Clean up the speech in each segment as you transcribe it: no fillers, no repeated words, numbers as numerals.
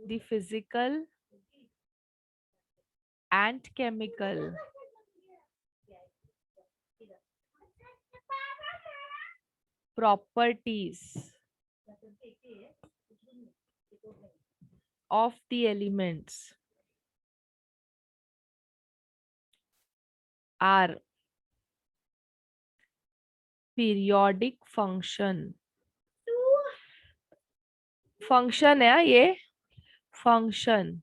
the physical and chemical properties of the elements are periodic function है ये function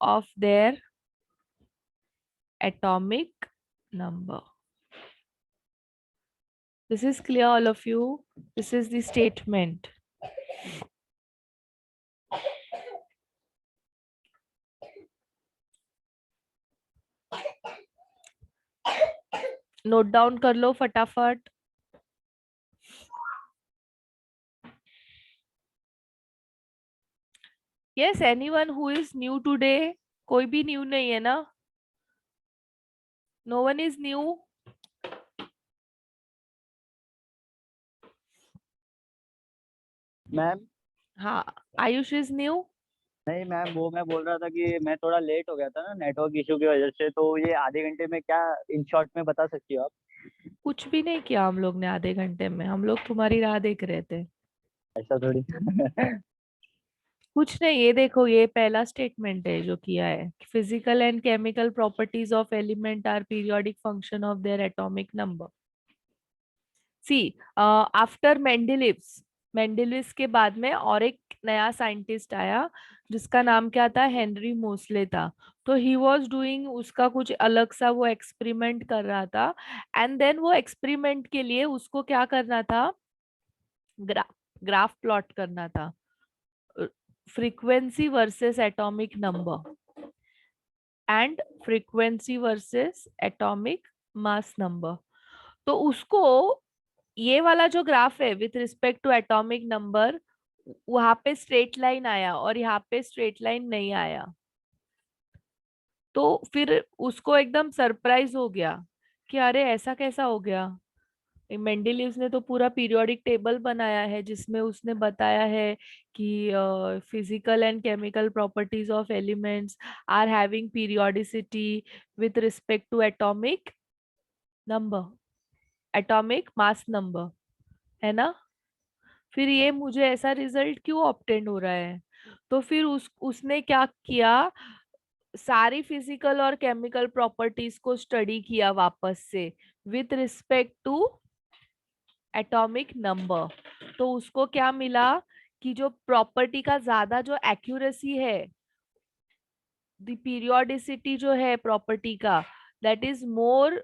of their atomic number. This is clear, all of you. This is the statement. Note down कर लो फटाफट. Yes, anyone who is new today? कोई भी new नहीं है ना? No one is new. Ma'am हाँ, आयुष is new. नहीं ma'am, वो मैं बोल रहा था कि मैं थोड़ा लेट हो गया था ना नेटवर्क इशू की वजह से, तो ये आधे घंटे में क्या इन शॉर्ट में बता सकती हो आप? कुछ भी नहीं किया हम लोग ने आधे घंटे में. हम लोग तुम्हारी राह देख रहे थे. ऐसा थोड़ी। कुछ नहीं. ये देखो, ये पहला स्टेटमेंट है जो किया है. Physical and chemical properties of element are periodic function of their atomic number. See, after Mendeleev's के बाद में और एक नया साइंटिस्ट आया जिसका नाम क्या था? हेनरी मोसले था. तो ही वॉज डूइंग उसका कुछ अलग सा, वो एक्सपेरिमेंट कर रहा था. एंड देन वो एक्सपेरिमेंट के लिए उसको क्या करना था? ग्राफ प्लॉट करना था. Frequency versus atomic number and frequency versus atomic mass number. तो उसको ये वाला जो ग्राफ है with respect to atomic number, वहां पे स्ट्रेट लाइन आया और यहाँ पे स्ट्रेट लाइन नहीं आया. तो फिर उसको एकदम सरप्राइज हो गया कि अरे ऐसा कैसा हो गया. मेंडेलिव्स ने तो पूरा पीरियोडिक टेबल बनाया है जिसमें उसने बताया है कि physical and chemical properties of elements are having periodicity with respect to atomic number, atomic mass number, है ना? फिर ये मुझे ऐसा रिजल्ट क्यों ऑब्टेन हो रहा है? तो फिर उसने क्या किया? सारी फिजिकल और केमिकल प्रॉपर्टीज को स्टडी किया वापस से with respect to atomic number. तो उसको क्या मिला कि जो प्रॉपर्टी का ज्यादा जो एक्यूरेसी है, द पीरियोडिसिटी जो है प्रॉपर्टी का, that is more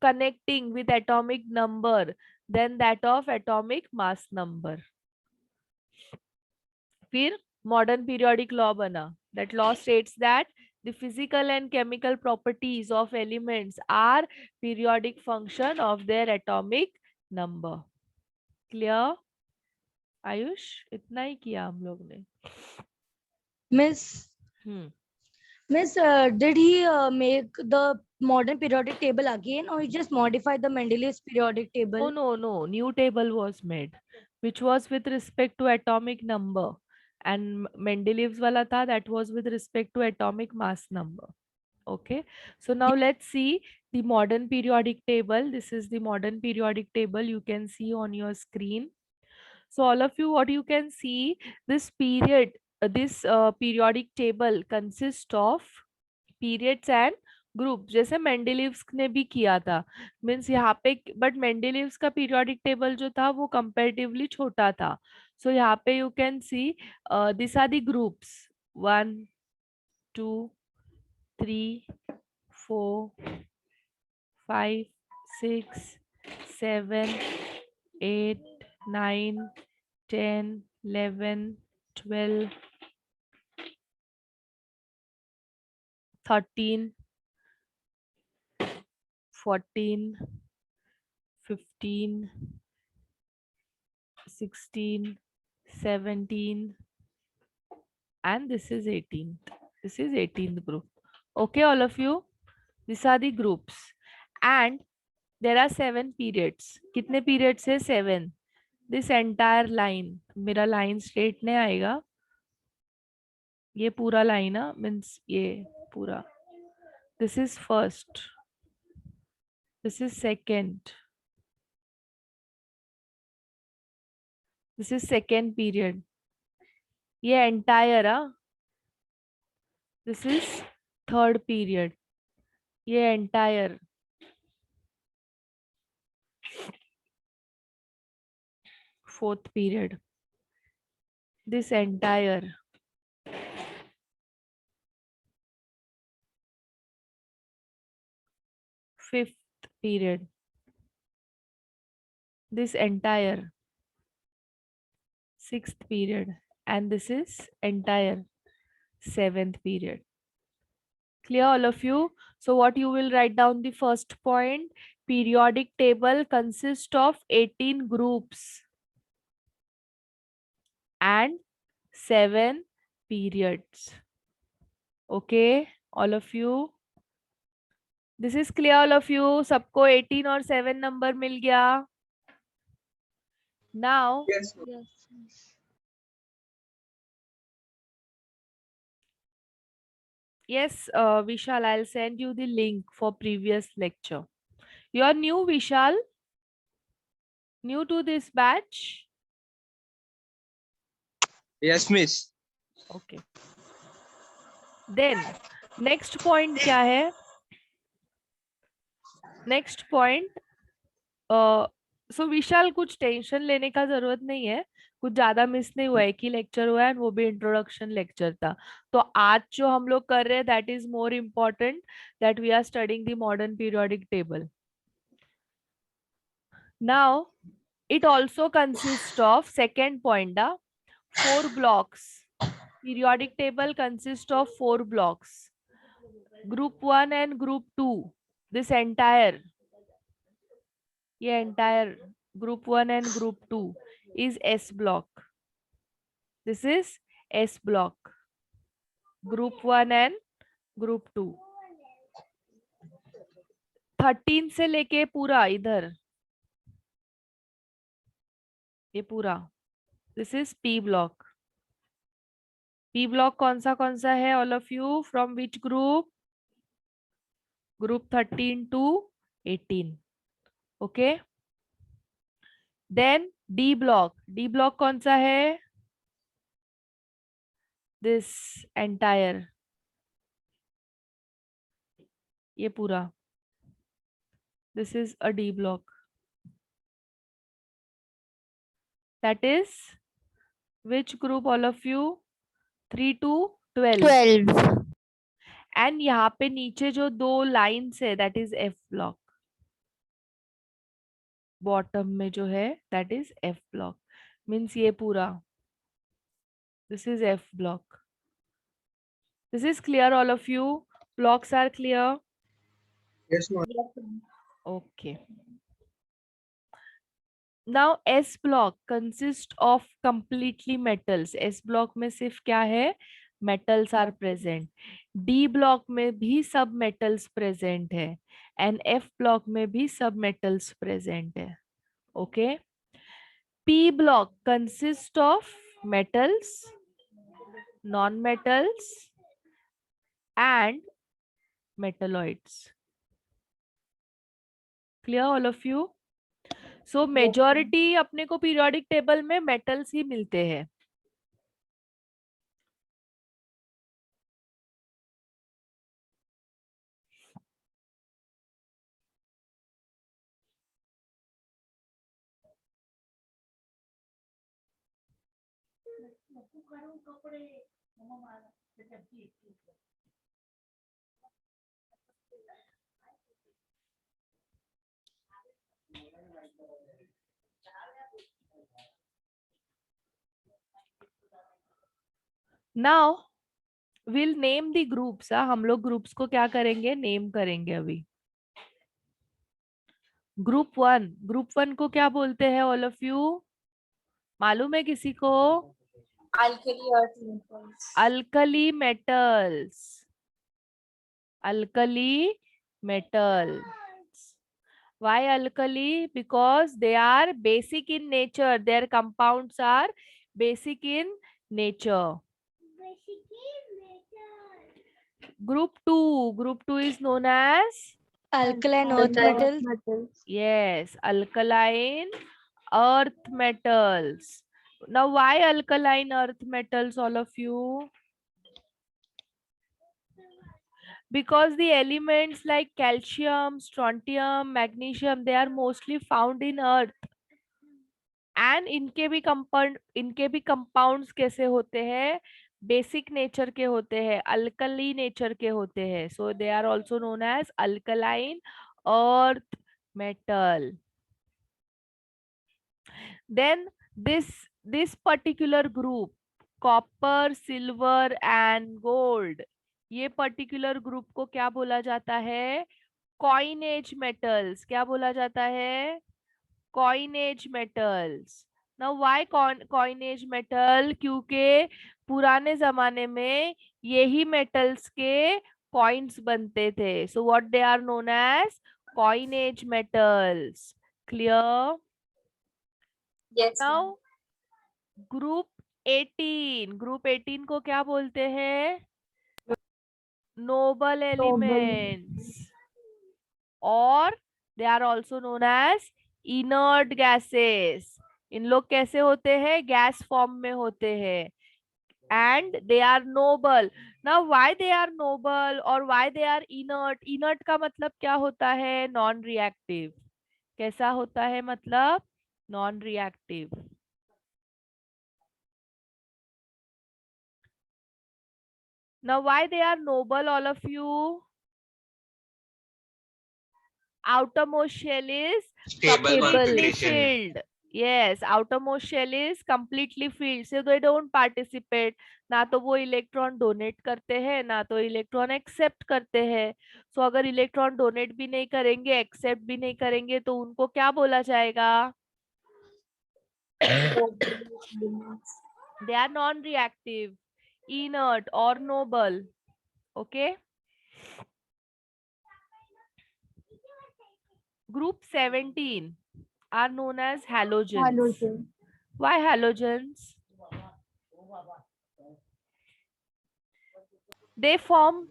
connecting with atomic number than that of atomic mass number. फिर modern periodic law बना. That law states that the physical and chemical properties of elements are periodic function of their atomic number. Clear? Ayush, इतना ही किया हम लोग ने. Miss, hmm. Miss, did he make the modern periodic table again, or he just modified the Mendeleev's periodic table? No. New table was made, which was with respect to atomic number, and Mendeleev's wala tha, that was with respect to atomic mass number. Okay, so now let's see the modern periodic table. This is the modern periodic table you can see on your screen. So all of you, what you can see, this periodic table consists of periods and group, जैसे मेंडेलिव्स ने भी किया था. Means यहाँ पे, but मेंडेलिव्स का periodic table जो था वो कंपैरेटिवली छोटा था. सो यहाँ पे you can see this are the groups 1 2 3 4 5 6 7 8 9 10 11 12 13 14 15 16 17 and this is 18th. This is 18th group. Okay, all of you, these are the groups and there are 7 periods. कितने periods है? 7. This entire line, मेरा line straight नहीं आएगा. ये पूरा line means ये पूरा, this is first, this is second, this is second period, ये entire this is third period, ये entire, fourth period, this entire, fifth period, this entire, sixth period, and this is entire seventh period. Clear all of you? So what you will write down the first point, periodic table consists of 18 groups and 7 periods. Okay, all of you, this is clear all of you? सबको 18 और 7 number मिल गया? Now Yes. yes, Vishal, I'll send you the link for previous lecture. You are new, Vishal? New to this batch? Yes, miss. Okay. Then, next point क्या है? Next point, so विशाल कुछ tension लेने का जरूरत नहीं है, कुछ ज्यादा मिस नहीं हुआ है, कि लेक्चर हुआ है वो भी इंट्रोडक्शन लेक्चर था. तो आज जो हम लोग कर रहे हैं that is more important, that we are studying the modern periodic table. Now it also consists of, second point, 4 blocks. Periodic table consists of 4 blocks. Group 1 and group 2. This entire, group 1 and group 2 is S block. This is S block. Group 1 and group 2. 13 से लेके पूरा इधर, ये पूरा, this is P block. P block कौन सा है all of you? From which group? Group 13 to 18. Okay. Then D block. D block कौन सा है? This entire, ये पूरा, this is a D block. That is which group all of you? 3 to 12. 12. And यहाँ पे नीचे जो 2 lines है that is F block. Bottom में जो है that is F block. Means ये पूरा, this is F block. This is clear all of you? Blocks are clear? Yes, ma'am. Okay. Now S block consists of completely metals. S block में सिर्फ क्या है? Metals are present. D block में भी सब metals present है. And F block में भी सब metals present है. Okay. P block consists of metals, non-metals and metalloids. Clear all of you? So majority अपने को periodic table में metals ही मिलते हैं. Now we'll name the groups. हम लोग groups को क्या करेंगे? Name करेंगे अभी. Group 1 को क्या बोलते हैं all of you? मालूम है किसी को? Alkali earth metals. Alkali metals. Alkali metals. Why alkali? Because they are basic in nature. Their compounds are basic in nature. Group 2 is known as, Alkaline earth metals. yes, alkaline earth metals. Now, why alkaline earth metals, all of you? Because the elements like calcium, strontium, magnesium, they are mostly found in earth. And इनके भी compounds कैसे होते हैं? Basic nature के होते हैं, alkali nature के होते हैं. So they are also known as alkaline earth metal. Then this particular group, copper, silver and gold, ये पर्टिकुलर ग्रुप को क्या बोला जाता है? Coinage metals. क्या बोला जाता है? Coinage metals. Now why coinage metal? क्योंकि पुराने जमाने में यही मेटल्स के कॉइन्स बनते थे. So what they are known as coinage metals. Clear? Yes. Now group 18 को क्या बोलते हैं? नोबल एलिमेंट्स, और they are also known as inert gases. इन लोग कैसे होते हैं? गैस फॉर्म में होते हैं. And they are noble. Now why they are noble और why they are inert? Inert का मतलब क्या होता है? Non reactive. कैसा होता है मतलब? Non reactive. Now why they are noble, all of you? Outermost shell is Stable completely configuration. filled. Yes, outermost shell is completely filled. So they don't participate. ना तो वो इलेक्ट्रॉन डोनेट करते हैं, ना तो इलेक्ट्रॉन एक्सेप्ट करते हैं. सो अगर इलेक्ट्रॉन डोनेट भी नहीं करेंगे, एक्सेप्ट भी नहीं करेंगे, तो उनको क्या बोला जाएगा? They are non-reactive, inert or noble. Okay. Group 17 are known as halogens. Why halogens? They form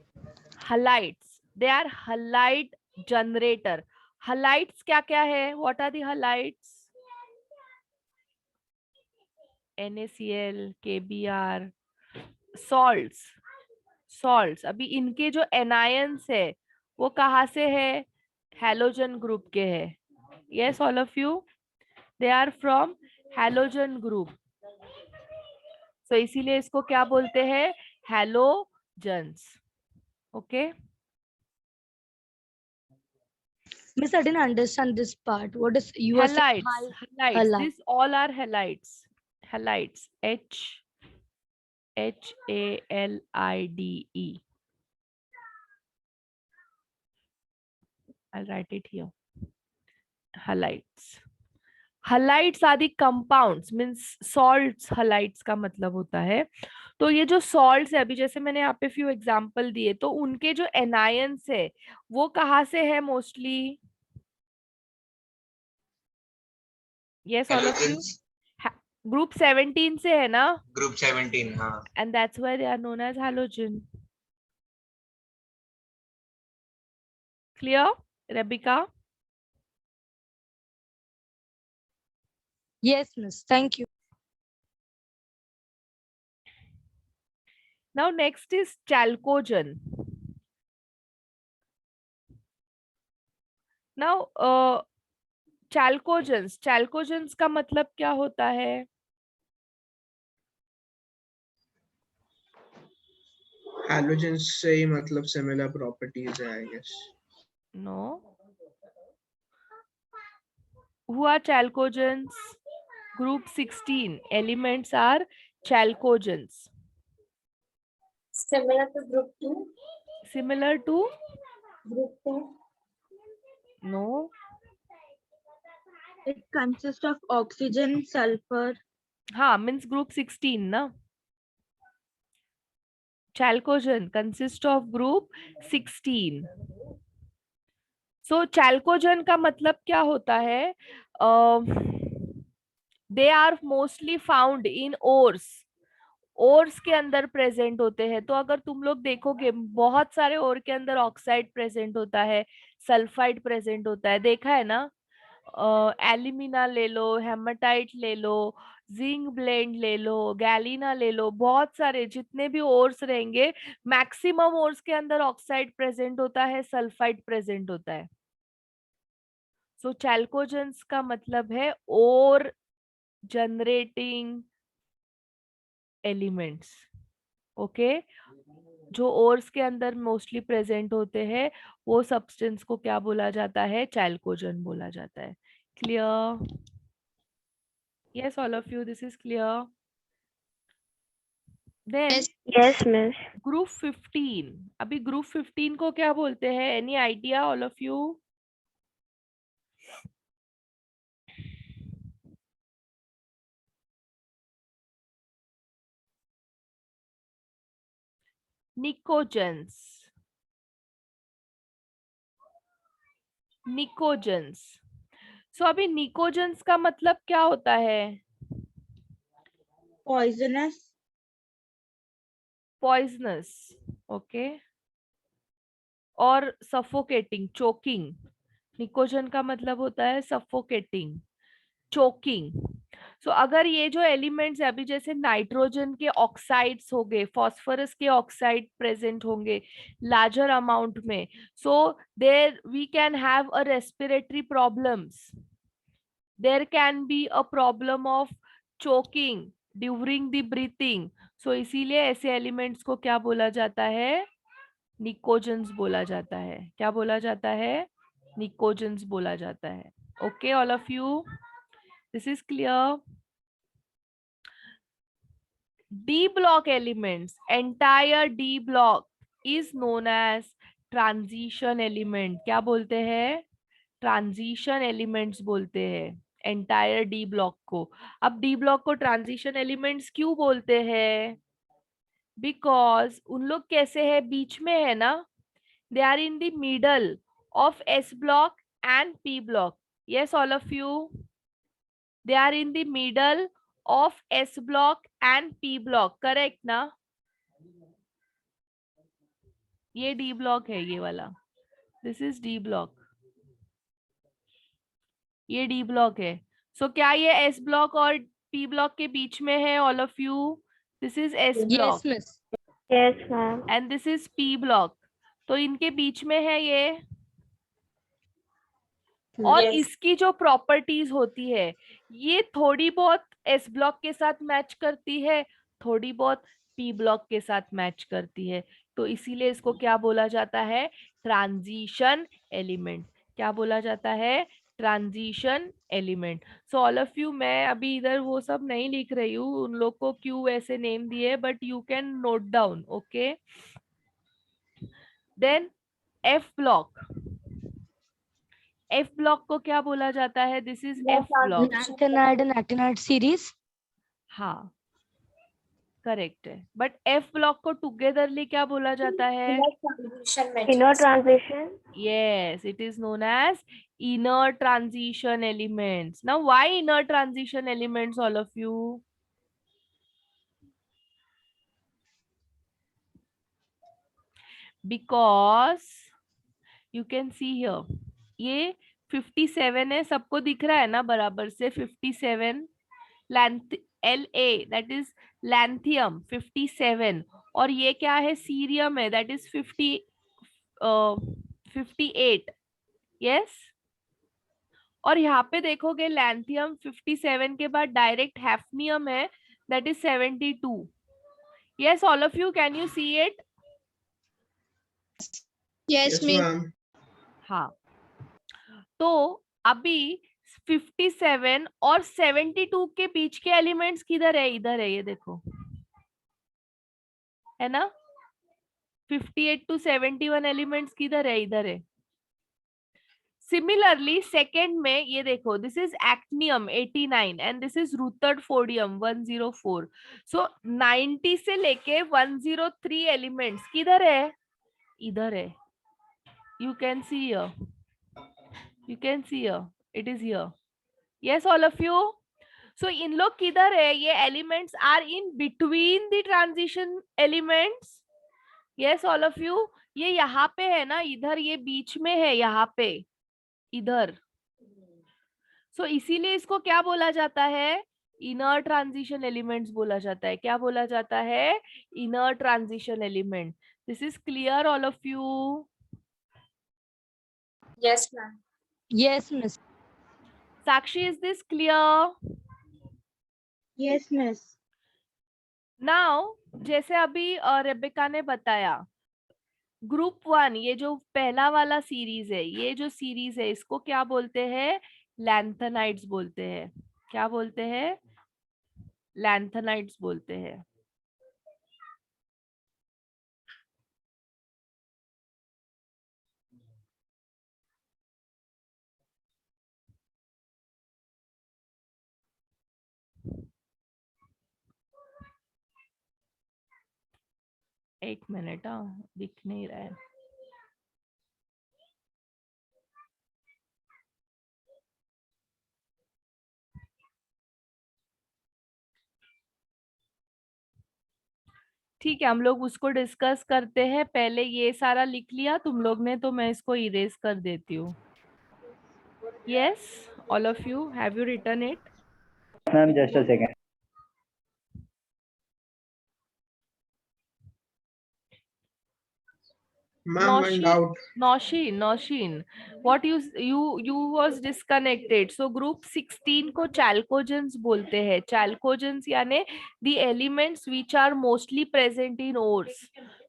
halides. They are halide generator. Halides क्या क्या है? What are the halides? NaCl, KBr, salts. Salts. अभी इनके जो anions है वो कहाँ से है? Halogen group के है. Yes, all of you. They are from halogen group. So इसीलिए इसको क्या बोलते हैं? Halogens. Okay. Miss, I didn't understand this part. What is you are saying? Halides. Halide. These all are halides. Halides. Halide. I'll write it here. Halides. Halides are the compounds, means salts. Halides का मतलब होता है. तो ये जो salts है, अभी जैसे मैंने यहाँ पे few example दिए, तो उनके जो anions है वो कहाँ से है mostly? Yes, all of you. Halogens. Group 17 से है ना? Group 17. हाँ. And that's why they are known as halogen. Clear, Rebecca? Yes, Miss. Thank you. Now next is chalcogen. Now chalcogens का मतलब क्या होता है? Halogens से ही मतलब similar properties है, I guess. No. Who are chalcogens? Group 16 elements are chalcogens. Similar to group 2. Similar to? Group 2. No. It consists of oxygen, sulfur. हाँ, means group 16 ना. Chalcogen consists of group 16. So chalcogen का मतलब क्या होता है? They are mostly found in ores. Ores के अंदर present होते हैं। तो अगर तुम लोग देखोगे बहुत सारे ओर के अंदर ऑक्साइड प्रेजेंट होता है, सल्फाइड प्रेजेंट होता है, देखा है ना। एल्यूमिना ले लो, हेमाटाइट ले लो, जिंक ब्लेंड ले लो, गैलिना ले लो, बहुत सारे जितने भी ओर्स रहेंगे, मैक्सिमम ओर्स के अंदर ऑक्साइड प्रेजेंट होता है, सल्फाइड प्रेजेंट होता है। सो चैल्कोजेंस का मतलब है ओर जनरेटिंग एलिमेंट्स। ओके, जो ओर्स के अंदर मोस्टली प्रेजेंट होते हैं वो सब्सटेंस को क्या बोला जाता है? चैल्कोजन बोला जाता है। Clear? Yes, all of you, this is clear? Then Yes, miss. Group 15, अभी ग्रुप 15 को क्या बोलते हैं? Any idea all of you? Pnictogens, pnictogens. So अभी निकोजेंस का मतलब क्या होता है? Poisonous. पॉइजनस, ओके, और सफोकेटिंग, चोकिंग। निकोजन का मतलब होता है सफोकेटिंग, चोकिंग। सो अगर ये जो एलिमेंट्स है, अभी जैसे नाइट्रोजन के ऑक्साइड्स हो गए, फॉस्फोरस के ऑक्साइड प्रेजेंट होंगे लार्जर अमाउंट में, so there we can have a respiratory problems, there can be a problem of choking during the breathing. So इसीलिए ऐसे एलिमेंट्स को क्या बोला जाता है? निकोजेंस बोला जाता है। क्या बोला जाता है? निकोजेंस बोला जाता है। Okay, all of you, this is clear? D block elements, entire D block is known as transition element. क्या बोलते हैं? ट्रांजिशन एलिमेंट्स बोलते हैं एंटायर डी ब्लॉक को। अब डी ब्लॉक को ट्रांजिशन एलिमेंट्स क्यों बोलते हैं? बिकॉज उन लोग कैसे है? बीच में है ना, they are in the middle of S block and P block. Yes, all of you, they are in the middle of S block and P block, correct ना? ये डी ब्लॉक है, ये वाला, दिस इज डी ब्लॉक, ये D block है। So क्या ये S block और पी ब्लॉक के बीच में है? All of you, this is S block Yes, miss. Yes, ma'am. And this is P block. तो इनके बीच में है ये। और Yes. इसकी जो प्रॉपर्टीज होती है, ये थोड़ी बहुत एस ब्लॉक के साथ मैच करती है, थोड़ी बहुत पी ब्लॉक के साथ मैच करती है। तो इसीलिए इसको क्या बोला जाता है? Transition element. क्या बोला जाता है? Transition element. So all of you, मैं अभी इधर वो सब नहीं लिख रही हूँ उन लोग को क्यों ऐसे नेम दिए, but you can note down. Okay, then F block, F block को क्या बोला जाता है? This is F block. Lanthanide and actinide series. हाँ, करेक्ट है, बट एफ ब्लॉक को टुगेदरली क्या बोला जाता है? Transition Inner matrix. transition. Yes, it is known as inner transition elements. Now, why inner transition elements, all of you? Because you can see here, ये 57 है, सबको दिख रहा है ना बराबर से? 57 La, that is lanthium 57, और ये क्या है? सीरियम है, that is 58. यस, और यहाँ पे देखोगे लैंथियम 57 के बाद डायरेक्ट हैफ्नियम है, that is 72. Yes, all of you, can you see it? Yes, ma'am. हाँ, तो अभी 57 और 72 के बीच के एलिमेंट्स किधर है? इधर है, ये देखो, है ना? 58 to 71 एलिमेंट्स किधर है? इधर है। सिमिलरली सेकेंड में ये देखो, this is actinium 89 and this is rutherfordium 104. So 90 से लेके 103 एलिमेंट्स किधर है? इधर है। You can see here, you can see here, it is here. Yes, all of you. So इन लोग किधर है? ये elements are in between the transition elements. Yes all of you. ये यहाँ पे है ना, इधर ये बीच में है, यहाँ पे इधर. सो इसीलिए इसको क्या बोला जाता है? इनर ट्रांजिशन एलिमेंट्स बोला जाता है. क्या बोला जाता है? Inner transition element. This is clear all of you? Yes, ma'am. Yes, miss. Sakshi, is this clear? Yes, miss. Now, जैसे अभी रेबेका ने बताया, ग्रुप 1 ये जो पहला वाला सीरीज है, ये जो सीरीज है इसको क्या बोलते हैं? लैंथेनाइड्स बोलते हैं. क्या बोलते हैं? लैंथेनाइड्स बोलते हैं. एक मिनट, दिख नहीं रहा है. ठीक है, हम लोग उसको डिस्कस करते हैं. पहले ये सारा लिख लिया तुम लोग ने, तो मैं इसको इरेज कर देती हूँ. Yes, all of you have you written it? Ma'am just a second. Ma'am, one Nausheen, doubt. Nausheen, what you was disconnected. So group 16 को chalcogens बोलते हैं. Chalcogens यानी the elements which are mostly present in ores.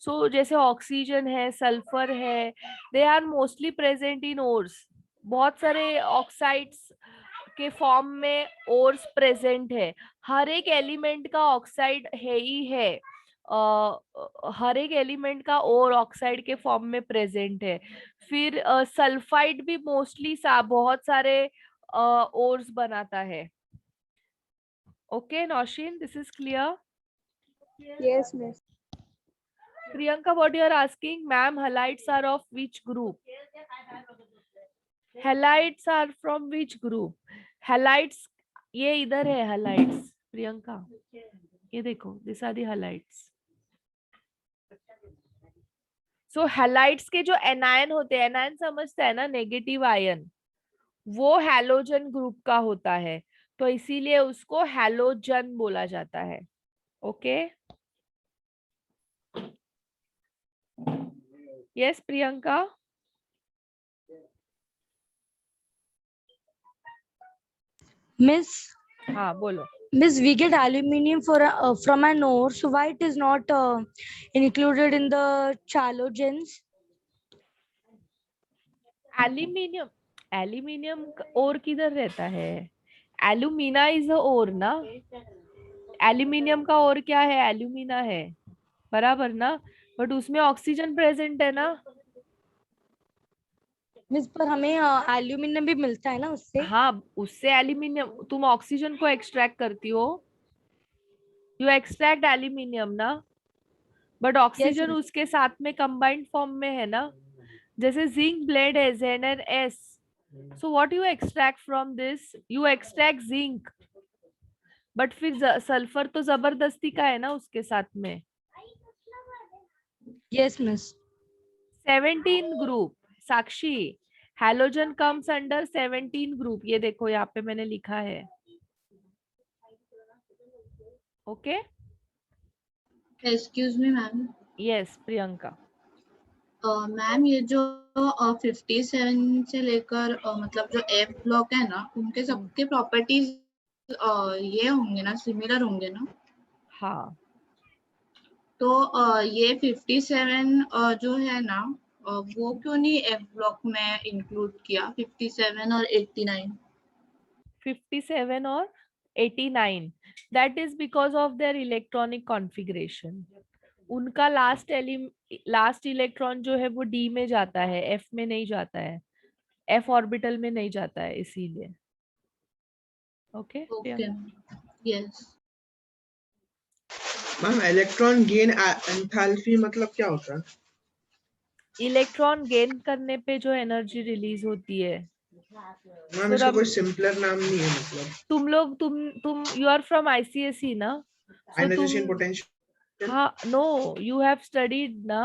So जैसे oxygen है, sulphur है, they are mostly present in ores. बहुत सारे oxides के फॉर्म में ओर्स प्रेजेंट है. हर एक एलिमेंट का ऑक्साइड है ही है. हर एक एलिमेंट का और ऑक्साइड के फॉर्म में प्रेजेंट है. फिर सल्फाइड भी मोस्टली बहुत सारे ओर्स बनाता है. Okay Nausheen, this is clear? Yes, miss. Priyanka, what you are asking? Ma'am, halides are of which group? Halides are from which group? Halides ये इधर है. हैलाइड्स प्रियंका, ये देखो, this are the halides. So halides के जो एनायन होते हैं, एनायन समझते हैं ना, नेगेटिव आयन, वो हैलोजन ग्रुप का होता है. तो इसीलिए उसको हैलोजन बोला जाता है. Okay, yes Priyanka. Miss, हाँ बोलो. Miss, we get aluminium from an ore, so why it is not included in the chalogens? Aluminium, aluminium और किधर रहता है? एल्यूमिना इज अ ओर ना. एल्यूमिनियम का और क्या है? एल्यूमिना है, बराबर ना. बट उसमें ऑक्सीजन प्रेजेंट है ना. मिस, पर हमें एल्यूमिनियम भी मिलता है ना उससे. हाँ, उससे एल्यूमिनियम, तुम ऑक्सीजन को एक्सट्रैक्ट करती हो, यू एक्सट्रैक्ट एल्यूमिनियम ना. But oxygen miss. उसके साथ में कंबाइंड फॉर्म में है ना. जैसे जिंक ब्लेड है, ZnS. So what you extract from this? You extract zinc. But फिर सल्फर तो जबरदस्ती का है ना उसके साथ में. Yes, miss. 17 ग्रुप. साक्षी, हैलोजन कम्स अंडर 17 ग्रुप. ये देखो यहाँ पे मैंने लिखा है. Okay, Excuse me, ma'am. Yes Priyanka. Ma'am ये जो 57 से लेकर मतलब जो F ब्लॉक है ना, उनके सबके प्रॉपर्टीज ये होंगे ना, सिमिलर होंगे ना. हाँ, तो ये 57 जो है ना, वो क्यों नहीं F ब्लॉक में इंक्लूड किया? 57 और 89. 57 और 89, that is because of their electronic configuration. उनका लास्ट इलेक्ट्रॉन जो है वो D में जाता है, F में नहीं जाता है, F ऑर्बिटल में नहीं जाता है, इसीलिए. Okay okay, yes. Ma'am, electron gain enthalpy मतलब क्या होता है? इलेक्ट्रॉन गेन करने पे जो एनर्जी रिलीज होती है मैम So, इसका कोई Ram, सिंपलर नाम नहीं है मतलब तुम लोग तुम यू आर फ्रॉम ICSE ना? So आयनाइजेशन तुम पोटेंशियल हाँ, नो, यू हैव स्टडीड ना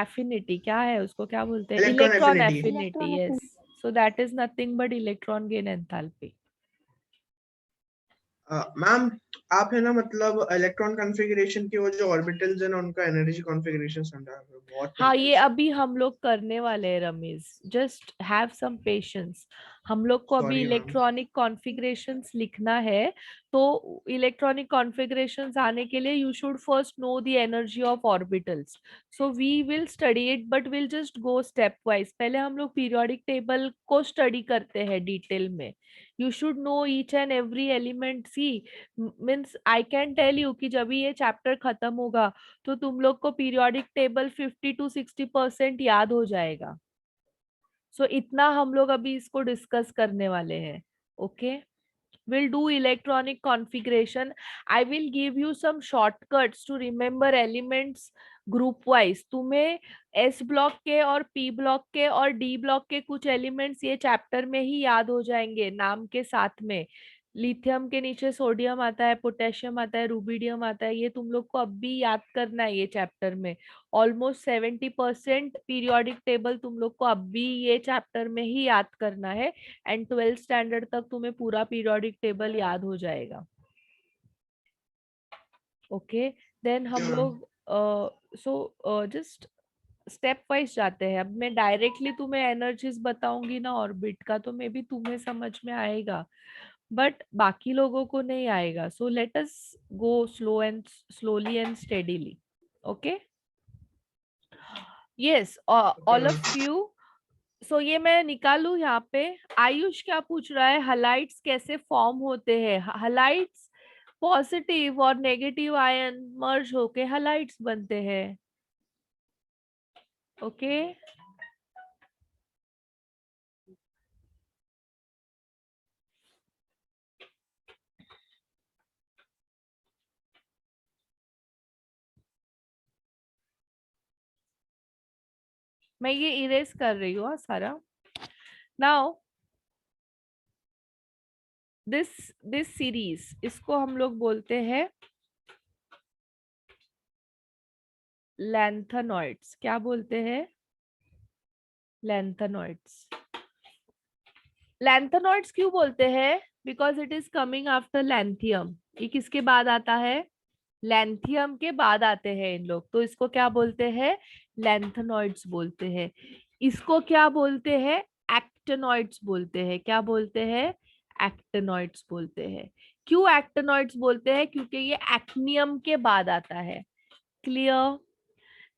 एफिनिटी, क्या है उसको क्या बोलते हैं, electron electron affinity. Affinity, yes. So that is nothing but electron gain enthalpy. Ma'am आप है ना मतलब इलेक्ट्रॉन कॉन्फ़िगरेशन की वो जो ऑर्बिटल्स है ना उनका एनर्जी कॉन्फ़िगरेशन समझा है बहुत हाँ, पहले ये से। अभी हम लोग करने वाले हैं Ramiz, just have some patience. हम लोग को अभी सॉरी मैम। इलेक्ट्रॉनिक कॉन्फ़िगरेशंस लिखना है. तो इलेक्ट्रॉनिक कॉन्फ़िगरेशंस आने के लिए you should first know the energy of orbitals. So we will study it but will just go stepwise. पहले हम लोग पीरियोडिक टेबल को स्टडी करते हैं डिटेल में. You should know each and every element. See means I can tell you कि जब भी ये चैप्टर खत्म होगा तो तुम लोग को पीरियोडिक टेबल 50 to 60% याद हो जाएगा. सो इतना हम लोग अभी इसको डिस्कस करने वाले हैं. Okay, we'll do electronic configuration. I will give you some shortcuts to remember elements group wise. तुम्हें S ब्लॉक के और P ब्लॉक के और D ब्लॉक के कुछ एलिमेंट्स ये चैप्टर में ही याद हो जाएंगे नाम के साथ में. लिथियम के नीचे सोडियम आता है, पोटेशियम आता है, रुबिडियम आता है. ये तुम लोग को अब भी याद करना है ये चैप्टर में. ऑलमोस्ट 70% पीरियोडिक टेबल तुम लोग को अब भी ये चैप्टर में ही याद करना है. एंड 12th स्टैंडर्ड तक तुम्हें पूरा पीरियोडिक टेबल याद हो जाएगा. ओके, देन हम Yeah. लोग जस्ट स्टेप वाइज जाते हैं. अब मैं डायरेक्टली तुम्हें एनर्जीज बताऊंगी ना ऑर्बिट का, तो मे बी तुम्हें समझ में आएगा बट बाकी लोगों को नहीं आएगा. So let us go slowly and steadily. Okay, yes, all of you. So ये मैं निकालू यहाँ पे. आयुष क्या पूछ रहा है, हलाइड्स कैसे फॉर्म होते हैं? हलाइड्स पॉजिटिव और नेगेटिव आयन मर्ज होके हलाइड्स बनते हैं. ओके, मैं ये इरेज कर रही हूँ सारा. नाउ दिस सीरीज, इसको हम लोग बोलते हैं लैंथेनॉइड्स. क्या बोलते हैं? लैंथेनॉइड्स. लैंथेनॉइड्स क्यों बोलते हैं? Because it is coming after lanthanum. ये किसके बाद आता है? लैंथियम के बाद आते हैं इन लोग. तो इसको क्या बोलते हैं? लैंथेनॉइड्स बोलते हैं. इसको क्या बोलते हैं? एक्टिनॉइड्स बोलते हैं. क्या बोलते हैं? एक्टिनॉइड्स बोलते हैं. क्यों एक्टिनॉइड्स बोलते हैं? क्योंकि ये एक्टिनियम के बाद आता है. Clear?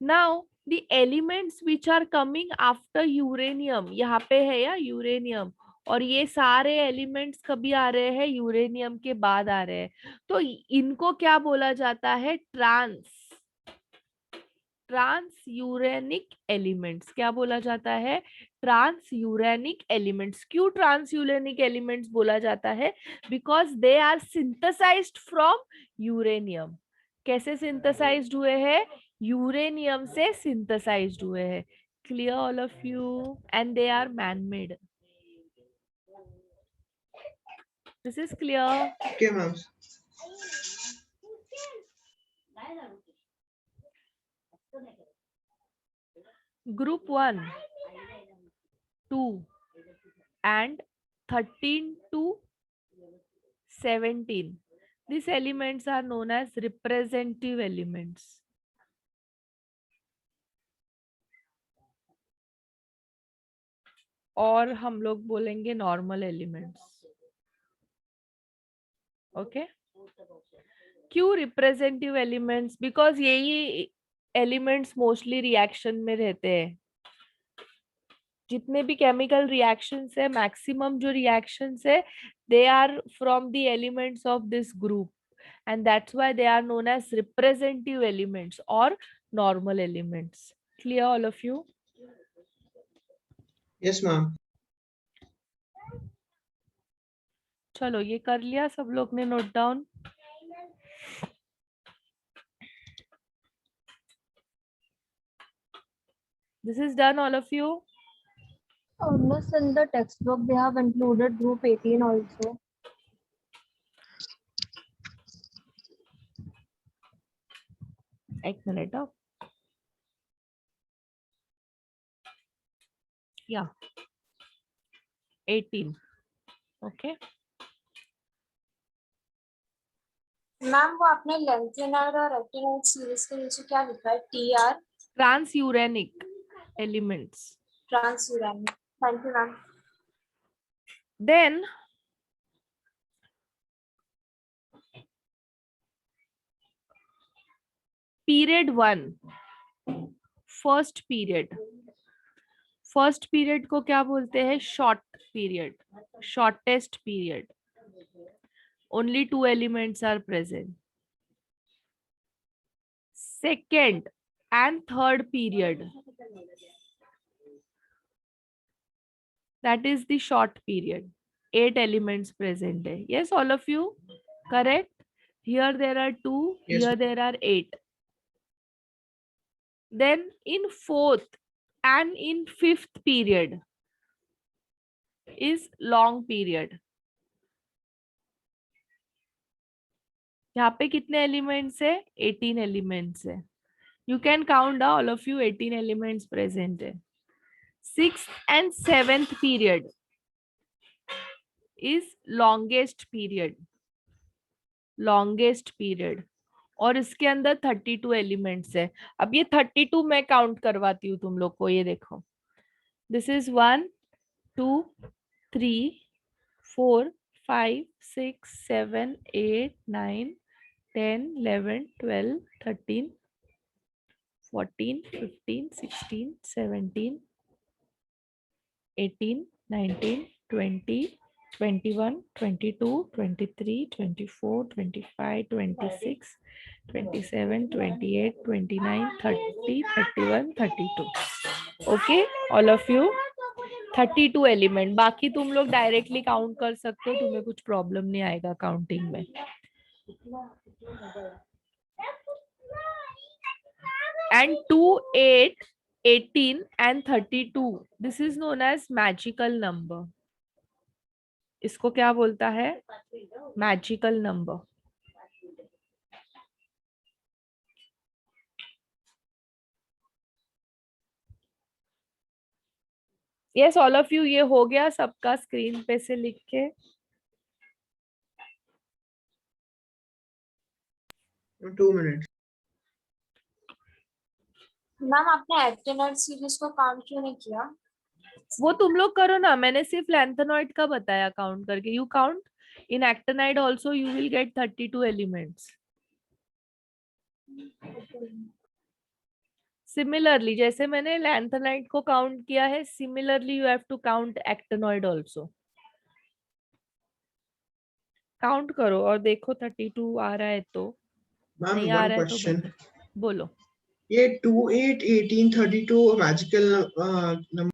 Now the elements which are coming after uranium, यहाँ पे है या यूरेनियम, और ये सारे एलिमेंट्स कभी आ रहे हैं? यूरेनियम के बाद आ रहे हैं. तो इनको क्या बोला जाता है? Transuranic elements. क्या बोला जाता है? Transuranic elements. क्यों ट्रांस यूरेनिक एलिमेंट्स बोला जाता है? Because they are synthesised from uranium. कैसे सिंथेसाइज्ड हुए हैं? यूरेनियम से सिंथेसाइज्ड हुए हैं. Clear all of you? And they are man made. This is clear? Okay ma'am. Group 1, 2 and 13 to 17. These elements are known as representative elements. और हम लोग बोलेंगे नॉर्मल एलिमेंट्स. ओके, क्यों रिप्रेजेंटेटिव एलिमेंट्स? बिकॉज यही elements mostly reaction में रहते हैं. जितने भी केमिकल रिएक्शंस है, मैक्सिमम जो रिएक्शंस है, they are from the elements of this group, and that's why they are known as representative elements or normal elements. Clear all of you? Yes ma'am. चलो ये कर लिया सब लोग ने note down? This is done all of you? Miss, in the textbook they have included group 18 also. एक minute अब या 18 ओके मैम वो आपने लेंथेनॉइड और रेक्टिनॉइड सीरीज के नीचे क्या लिखा है? TR transuranic elements transuranic. Thank you ma'am. then period 1 first period को क्या बोलते हैं? Short period, shortest period. only 2 elements are present. Second and third period, that is the short period. 8 elements present. Yes, all of you, correct? Here there are 2, Yes, here there are 8. Then in fourth and in fifth period is long period. यहाँ पे कितने elements है? 18 elements है. You can count all of you, 18 elements present है. Sixth and seventh period is longest period. और इसके अंदर 32 elements है. अब ये 32 मैं काउंट करवाती हूँ तुम लोग को. ये देखो, this is 1 2 3 4 5 6 7 8 9 10 11 12 13 14 15 16 17 18 19 20 21 22 23 24 25 26 27 28 29 30 31 32. Okay, all of you 32 element. बाकी तुम लोग डायरेक्टली काउंट कर सकते हो, तुम्हें कुछ प्रॉब्लम नहीं आएगा काउंटिंग में. And 2, 8, 18 and 32, this is known as magical number. इसको क्या बोलता है? Magical number. Yes, all of you, ये हो गया सबका स्क्रीन पे से लिख के? Two minutes. मैम आपने एक्टिनॉइड सीरीज को काउंट क्यों नहीं किया? वो तुम लोग करो ना, मैंने सिर्फ लैंथेनॉइड का बताया काउंट करके. You count in actinide also, you will get 32 elements. Similarly जैसे मैंने लैंथेनाइड को काउंट किया है, similarly you have to count actinoid also. Count करो और देखो 32 आ रहा है तो. Ma'am, नहीं आ one रहा है तो question. बोलो. ये 2, 8, 18, 32 मैजिकल नंबर.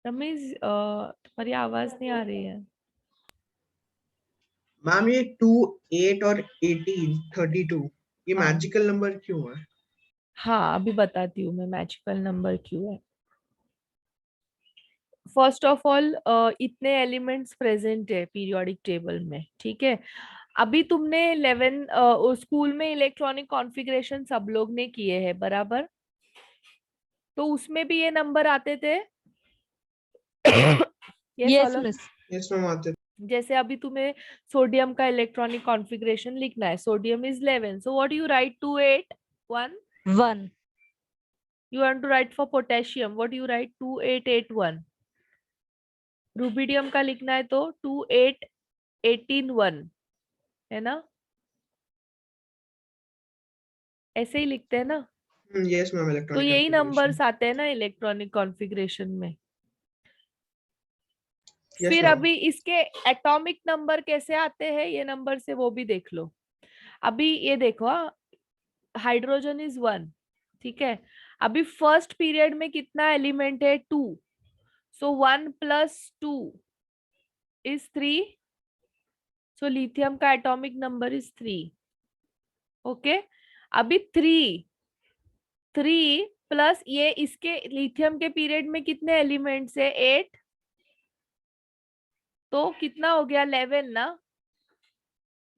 रमीज, तुम्हारी आवाज नहीं आ रही है. मैम ये 2, 8 और 18, 32 ये हाँ. मैजिकल नंबर क्यों है? हाँ, अभी बताती हूँ मैं मैजिकल नंबर क्यों है. फर्स्ट ऑफ ऑल, इतने एलिमेंट्स प्रेजेंट है पीरियोडिक टेबल में, ठीक है. अभी तुमने 11 स्कूल में इलेक्ट्रॉनिक कॉन्फ़िगरेशन सब लोग ने किए हैं, बराबर? तो उसमें भी ये नंबर आते थे. Yes, miss. यस मैम आते. जैसे अभी तुम्हें सोडियम का इलेक्ट्रॉनिक कॉन्फ़िगरेशन लिखना है. Sodium is 11, so what do you write? 2 8 1. 1. You want to write for potassium, what do you write? 2 8 8 1. Rubidium का लिखना है तो 2 8 18 1, है ना? ऐसे ही लिखते हैं ना. यस मैम, तो इलेक्ट्रॉनिक यही नंबर्स आते हैं ना इलेक्ट्रॉनिक कॉन्फ़िगरेशन में. Yes, फिर ma'am. अभी इसके एटॉमिक नंबर कैसे आते हैं ये नंबर से, वो भी देख लो. अभी ये देखो, हाइड्रोजन इज 1, ठीक है. अभी फर्स्ट पीरियड में कितना एलिमेंट है? 2. सो 1 + 2 इज 3. सो लिथियम का एटॉमिक नंबर इज 3. ओके. अभी 3 प्लस ये इसके लिथियम के पीरियड में कितने एलिमेंट्स है 8, तो कितना हो गया 11 ना।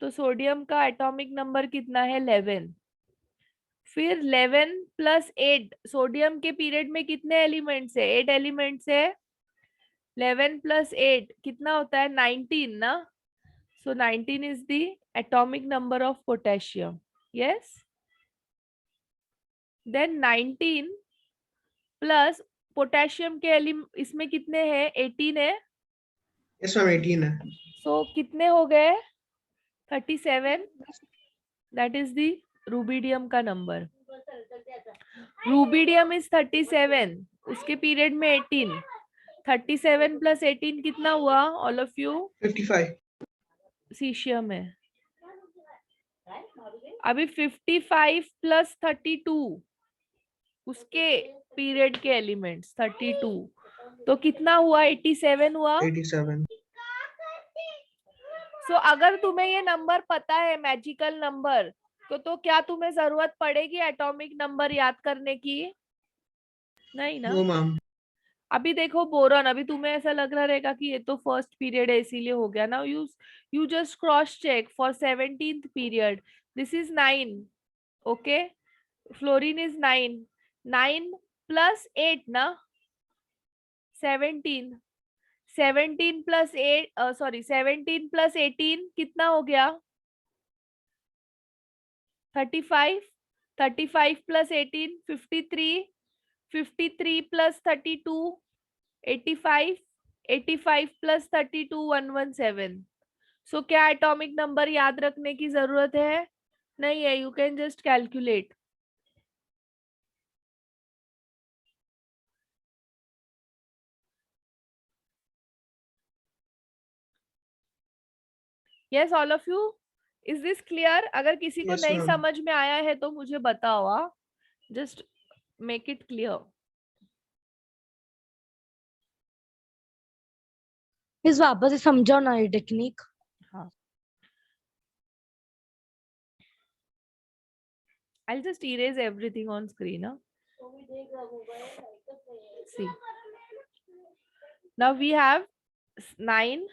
तो सोडियम का एटॉमिक नंबर कितना है 11। फिर 11 प्लस 8, सोडियम के पीरियड में कितने एलिमेंट्स है 8 एलिमेंट्स है। 11 प्लस 8 कितना होता है 19 ना। So 19 is the atomic number of potassium. Yes. Then 19 plus potassium के इसमें कितने हैं 18 है। Yes ma'am, 18 है. So कितने हो गए 37. That is the rubidium का नंबर. rubidium is 37, उसके पीरियड में 18. 37 plus 18 कितना हुआ all of you? 55. सीशियम है। अभी 55 प्लस 32 उसके पीरियड के एलिमेंट्स 32, तो कितना हुआ 87 हुआ। 87. सो अगर तुम्हें ये नंबर पता है मैजिकल नंबर तो क्या तुम्हें जरूरत पड़ेगी एटॉमिक नंबर याद करने की? नहीं ना। No ma'am. अभी देखो बोरॉन, अभी तुम्हें ऐसा लग रहा रहेगा कि ये तो फर्स्ट पीरियड है इसीलिए हो गया ना। You just cross check for 17th period, this is 9. Okay, fluorine is 9. 9 plus 8 ना 17. 17 प्लस 8 सॉरी 17 प्लस 18 कितना हो गया 35. 35 प्लस 18 53. 53 प्लस 32 85. 85 प्लस 32 117. सो क्या एटॉमिक नंबर याद रखने की जरूरत है? नहीं है, you can just calculate. Yes all of you, is this clear? अगर किसी को Yes, नहीं ma'am. समझ में आया है तो मुझे बताओ, just make it clear. Miss वापस से समझाओ ना ये टेक्निक. हाँ, I'll just erase everything on screen. See, now we have 9,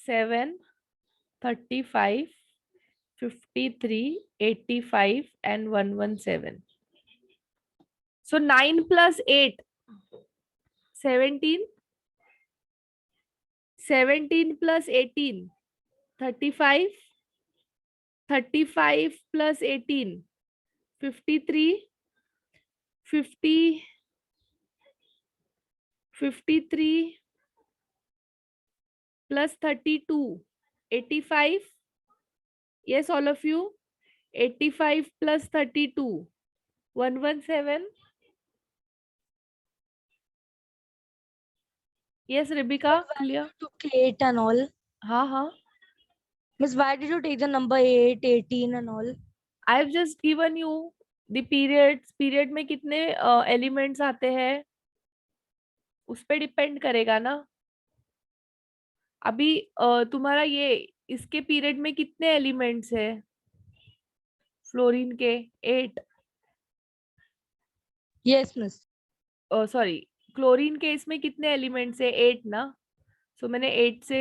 7, 35, 53, 85 and 117. So 9 plus 8, 17. 17 plus 18, 35. 35 plus 18, 53. 53 plus 32, 85. Yes, all of you. 85 plus 32, 117. Yes, Rebecca, clear? To 8 and all. हाँ. Miss, why did you take the number 8, 18 and all? I have just given you the periods. Period में कितने elements आते हैं उस पे depend करेगा ना. अभी तुम्हारा ये इसके पीरियड में कितने एलिमेंट्स है फ्लोरीन के? 8. Yes, miss. सॉरी, क्लोरीन के इसमें कितने एलिमेंट्स है 8 ना. सो मैंने 8 से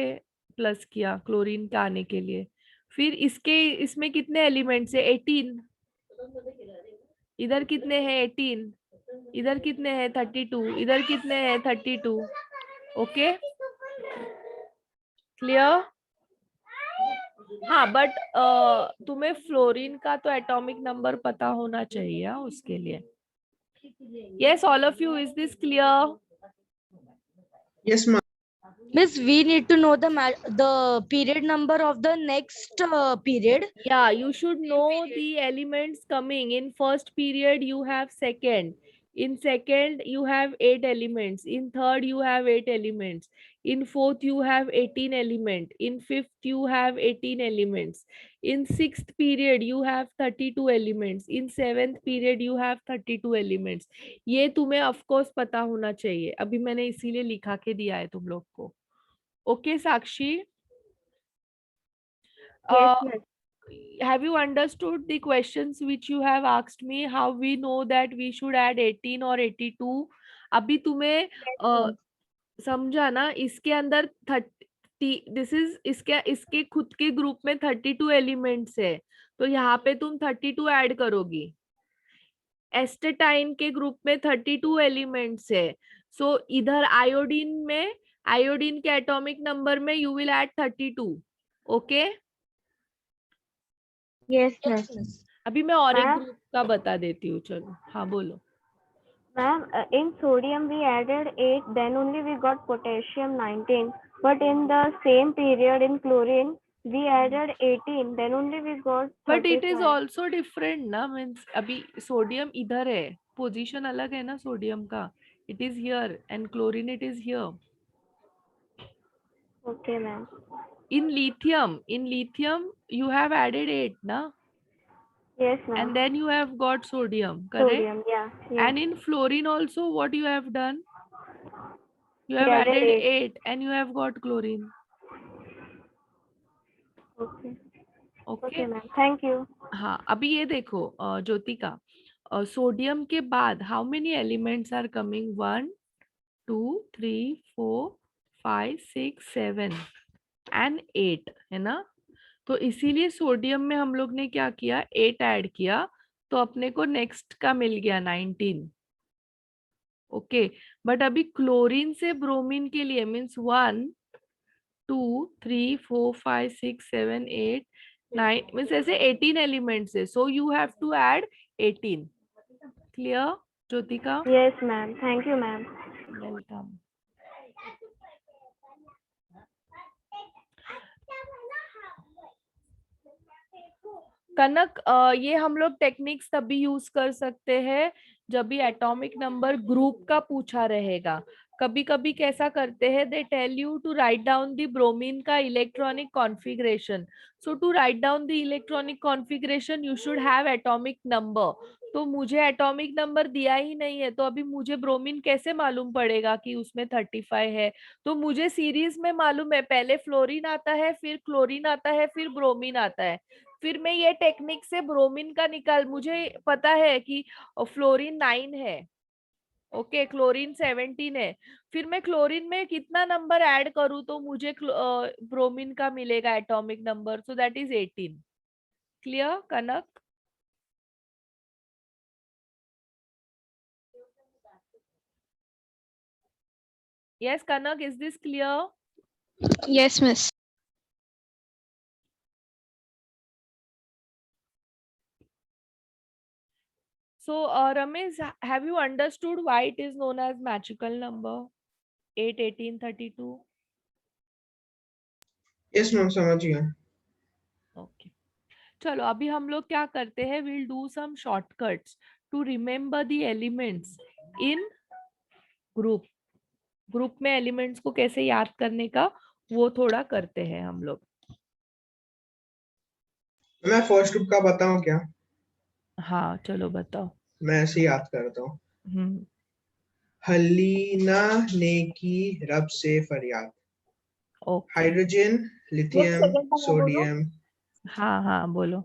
प्लस किया क्लोरीन के आने के लिए. फिर इसमें कितने एलिमेंट्स है 18. इधर कितने हैं 18. इधर कितने हैं 32. इधर कितने हैं 32. Okay, clear? हाँ, बट तुम्हें फ्लोरीन का तो एटॉमिक नंबर पता होना चाहिए उसके लिए. Yes, all of you, is this clear? Yes ma'am. Miss, we need to know the period number of the next period. Yeah, you should know the elements coming. In first period, you have second. In second, you have 8 elements. In third, you have 8 elements. In fourth, you have 18 elements. In fifth, you have 18 elements. In sixth period, you have 32 elements. In seventh period, you have 32 elements. ये तुम्हें of course पता होना चाहिए. अभी मैंने इसीलिए लिखा के दिया है तुम लोग को. Okay, Sakshi? have you understood the questions which you have asked me? How we know that we should add 18 or 82? अभी तुम्हें समझा ना? इसके अंदर 30, दिस इज इसके खुद के ग्रुप में 32 एलिमेंट्स है, तो यहाँ पे तुम 32 ऐड करोगी. एस्टेटाइन के ग्रुप में 32 एलिमेंट्स है, सो इधर आयोडीन में, आयोडीन के एटॉमिक नंबर में you will add 32. Okay, Yes, Yes, miss. miss. अभी मैं और एक Ma'am? ग्रुप का बता देती हूँ. चलो, हाँ बोलो. Ma'am, in sodium we added 8, then only we got potassium 19. But in the same period in chlorine, we added 18, then only we got but it is 35. Also different ना, मीन्स अभी sodium इधर है, पोजीशन अलग है ना sodium का. It is here and chlorine it is here. Okay, ma'am. In lithium you have added 8 na, Yes, ma'am. and then you have got sodium, correct? Sodium, yeah. And in fluorine also what you have done, you We have added added 8 eight. and you have got chlorine. Okay. Okay, Okay, ma'am. Thank you. हाँ. अभी ये देखो Jyotika, sodium के बाद how many elements are coming? 1 2 3 4 5 6 7 and 8 है ना. तो इसीलिए सोडियम में हम लोग ने क्या किया, 8 ऐड किया, तो अपने को नेक्स्ट का मिल गया 19. ओके, बट अभी क्लोरीन से ब्रोमीन के लिए मीन्स 1 2 3 4 5 6 7 8 9 मीन्स ऐसे 18 एलिमेंट्स है, so you have to add 18. Clear Jyotika? Yes, ma'am. Thank you, ma'am. Welcome. Kanak, ये हम लोग टेक्निक्स तभी यूज कर सकते हैं जब भी एटॉमिक नंबर ग्रुप का पूछा रहेगा. कभी कभी कैसा करते हैं, they tell you to write down the bromine का electronic configuration. So to write down the electronic configuration you should have atomic number. तो मुझे एटॉमिक नंबर दिया ही नहीं है, तो अभी मुझे ब्रोमीन कैसे मालूम पड़ेगा कि उसमें 35 है? तो मुझे सीरीज में मालूम है, पहले फ्लोरीन आता है, फिर क्लोरीन आता है, फिर ब्रोमीन आता है. फिर मैं ये टेक्निक से ब्रोमीन का निकाल, मुझे पता है कि फ्लोरीन 9 है, ओके, क्लोरीन 17 है. फिर मैं क्लोरीन में कितना नंबर ऐड करूं तो मुझे ब्रोमीन का मिलेगा atomic number, so that is 18. Clear Kanak? Yes Kanak, is this clear? Yes, miss. So Ramesh, have you understood why it is known as magical number 8 18 32? Yes ma'am, समझ गया. Okay, चलो अभी हम लोग क्या करते हैं, will do some shortcuts to remember the elements in group. Group में एलिमेंट्स को कैसे याद करने का वो थोड़ा करते हैं हम लोग. मैं फर्स्ट ग्रुप का बताऊं क्या? हाँ चलो बताओ. मैं ऐसे ही याद करता हूँ. हम्म, हलीना ने की रब से फरियाद. ओके. हाइड्रोजन, लिथियम, second का मैं सोडियम. हाँ हाँ बोलो.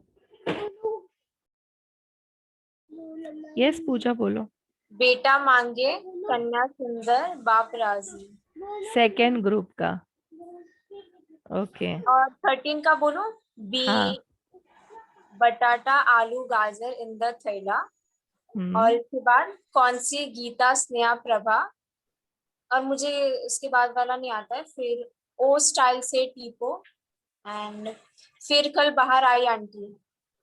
यस पूजा बोलो. बेटा मांगे कन्या सुंदर बाप राजी. सेकेंड ग्रुप का. ओके. और 13 का बोलो. बी हाँ. बटाटा आलू गाजर इन द थैला. और इसके बाद कौन सी गीता स्नेहा प्रभा. और मुझे इसके बाद वाला नहीं आता है. फिर ओ स्टाइल से टीपो. एंड फिर कल बाहर आई आंटी.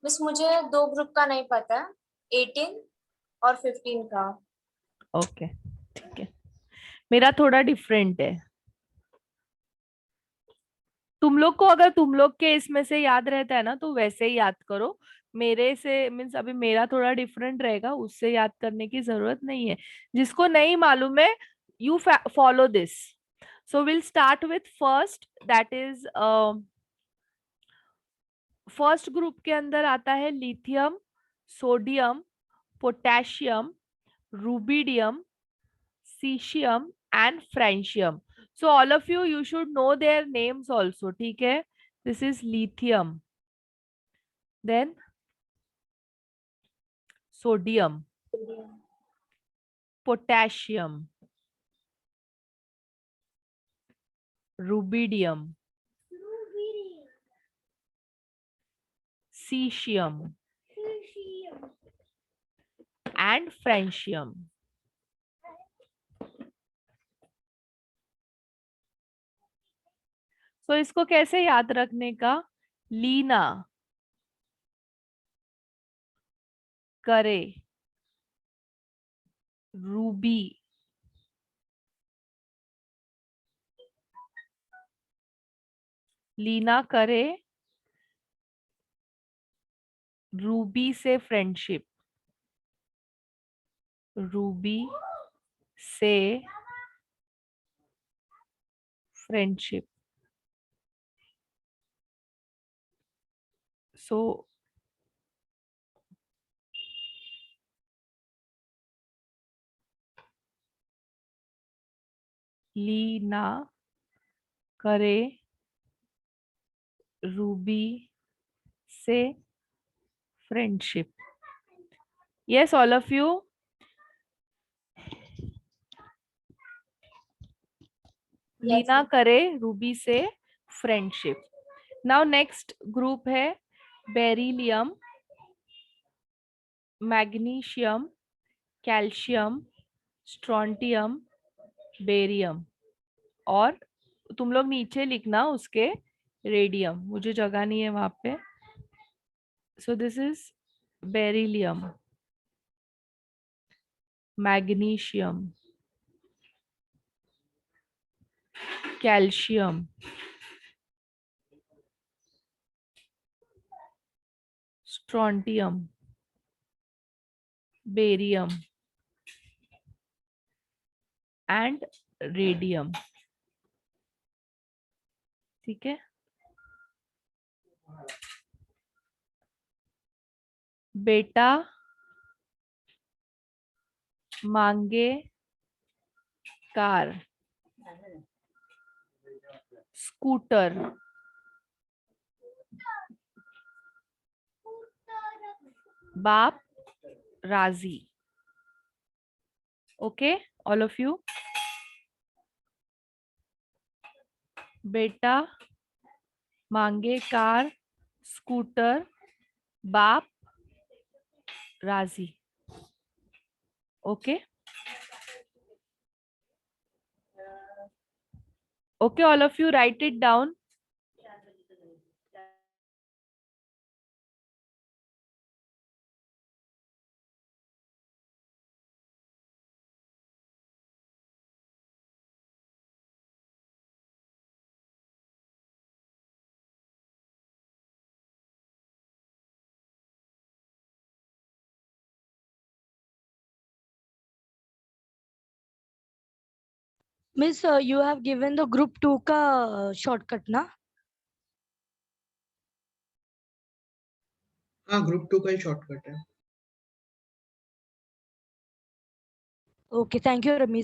बस मुझे 2 ग्रुप का नहीं पता है, 18 और 15 का. ओके ठीक है, मेरा थोड़ा डिफरेंट है. तुम लोग को अगर तुम लोग के इसमें से याद रहता है ना तो वैसे ही याद करो. मेरे से मीन्स अभी मेरा थोड़ा डिफरेंट रहेगा, उससे याद करने की जरूरत नहीं है. जिसको नहीं मालूम है, you follow this. So will start with first, that is first group के अंदर आता है lithium, sodium, potassium, rubidium, cesium and francium. So all of you should know their names also. ठीक है? This is lithium. Then sodium, potassium, rubidium, cesium, and francium. तो इसको कैसे याद रखने का? लीना करे रूबी लीना करे रूबी से फ्रेंडशिप, रूबी से फ्रेंडशिप. So लीना करे रूबी से friendship. Yes, all of you. Leena करे रूबी से फ्रेंडशिप. नाउ नेक्स्ट ग्रुप है beryllium, magnesium, calcium, strontium, barium. और तुम लोग नीचे लिखना उसके रेडियम, मुझे जगह नहीं है वहां पे. So this is beryllium, magnesium, calcium, strontium, barium and radium. ठीक है. बेटा मांगे कार, स्कूटर, बाप राजी. Okay, all of you. बेटा मांगे कार, स्कूटर, बाप राजी. Okay. Okay, all of you write it down. Miss, you have given the group 2 का shortcut ना? हाँ, ग्रुप 2 का ही शॉर्टकट है. Okay, thank you, Ramesh.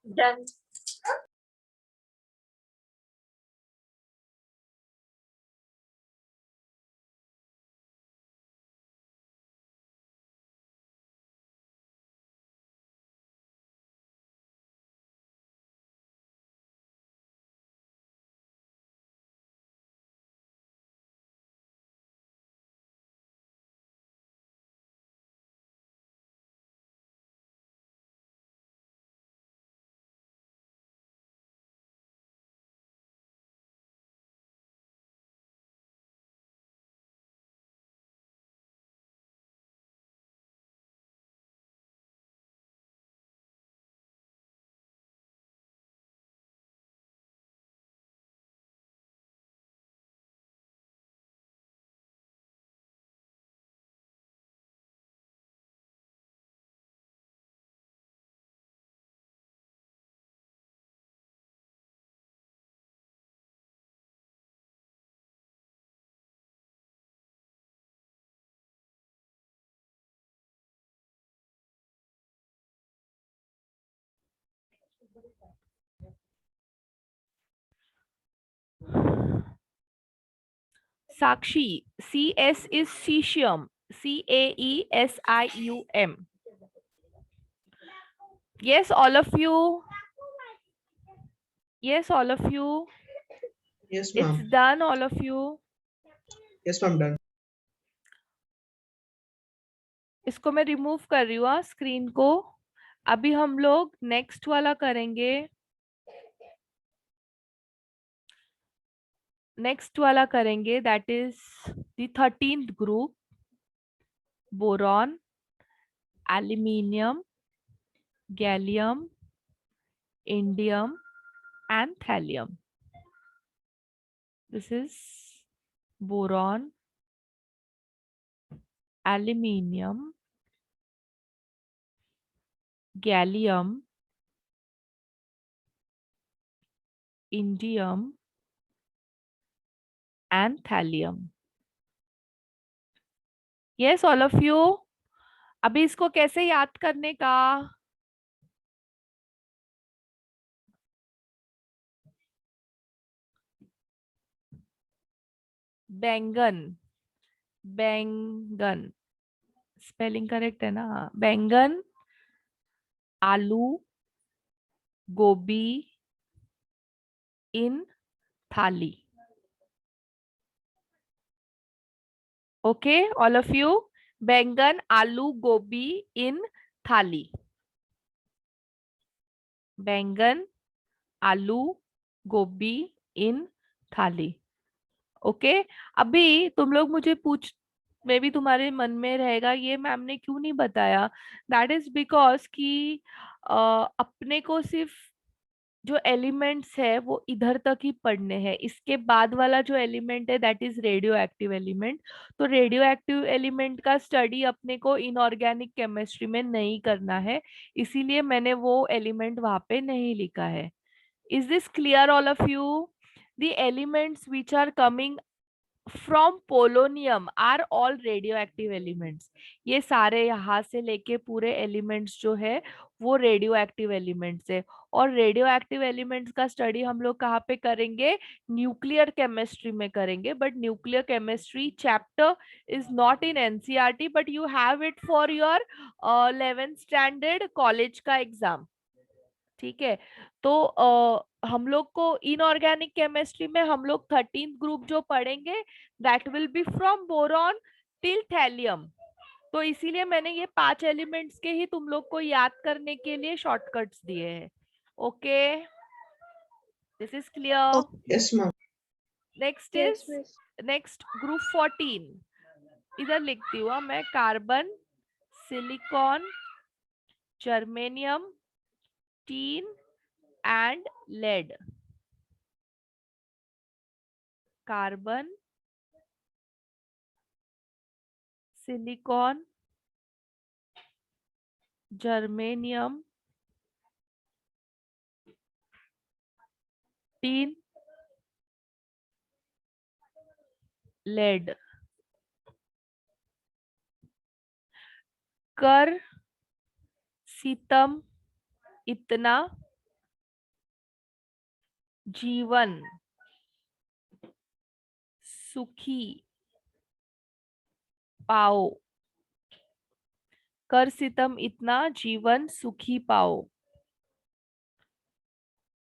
Done. Sakshi, CS is cesium. CAESIUM. Yes, all of you. Yes, all of you. Yes, It's ma'am. done, all of you. Yes, ma'am, done. इसको मैं remove कर रही हूँ screen को. अभी हम लोग नेक्स्ट वाला करेंगे. नेक्स्ट वाला करेंगे that is the 13th group, boron, aluminium, gallium, indium and thallium. This is boron, aluminium, gallium, indium and thallium. Yes, all of you. अभी इसको कैसे याद करने का? बैंगन, बैंगन स्पेलिंग करेक्ट है ना? बैंगन, आलू, गोभी इन थाली. Okay, all of you. बैंगन, आलू, गोभी इन थाली. बैंगन, आलू, गोभी इन थाली. ओके. अभी तुम लोग मुझे मे भी तुम्हारे मन में रहेगा ये मैम ने क्यों नहीं बताया. दैट इज बिकॉज कि अपने को सिर्फ जो एलिमेंट्स है वो इधर तक ही पढ़ने हैं. इसके बाद वाला जो एलिमेंट है that is radio active element. तो रेडियो एक्टिव एलिमेंट का स्टडी अपने को इनऑर्गेनिक केमिस्ट्री में नहीं करना है, इसीलिए मैंने वो एलिमेंट वहां पे नहीं लिखा है. Is this clear all of you? The elements which are coming from polonium are all radioactive elements. ये सारे यहाँ से लेके पूरे elements जो है वो radioactive elements है. और radioactive elements का study हम लोग कहाँ पे करेंगे? न्यूक्लियर केमिस्ट्री में करेंगे. But nuclear chemistry chapter is not in NCERT but you have it for your 11th standard college का एग्जाम. ठीक है. तो हम लोग को इनऑर्गेनिक केमिस्ट्री में हम लोग 13th ग्रुप जो पढ़ेंगे that will be from boron till thallium. तो इसीलिए मैंने ये 5 एलिमेंट्स के ही तुम लोग को याद करने के लिए शॉर्टकट्स दिए हैं. Okay, this is clear. Yes, ma'am. Next is next group 14. इधर लिखती हूँ मैं. Carbon, silicon, germanium, tin and lead. Carbon, silicon, germanium, tin, lead. कर सीतम इतना जीवन सुखी पाओ. कर सितम इतना जीवन सुखी पाओ.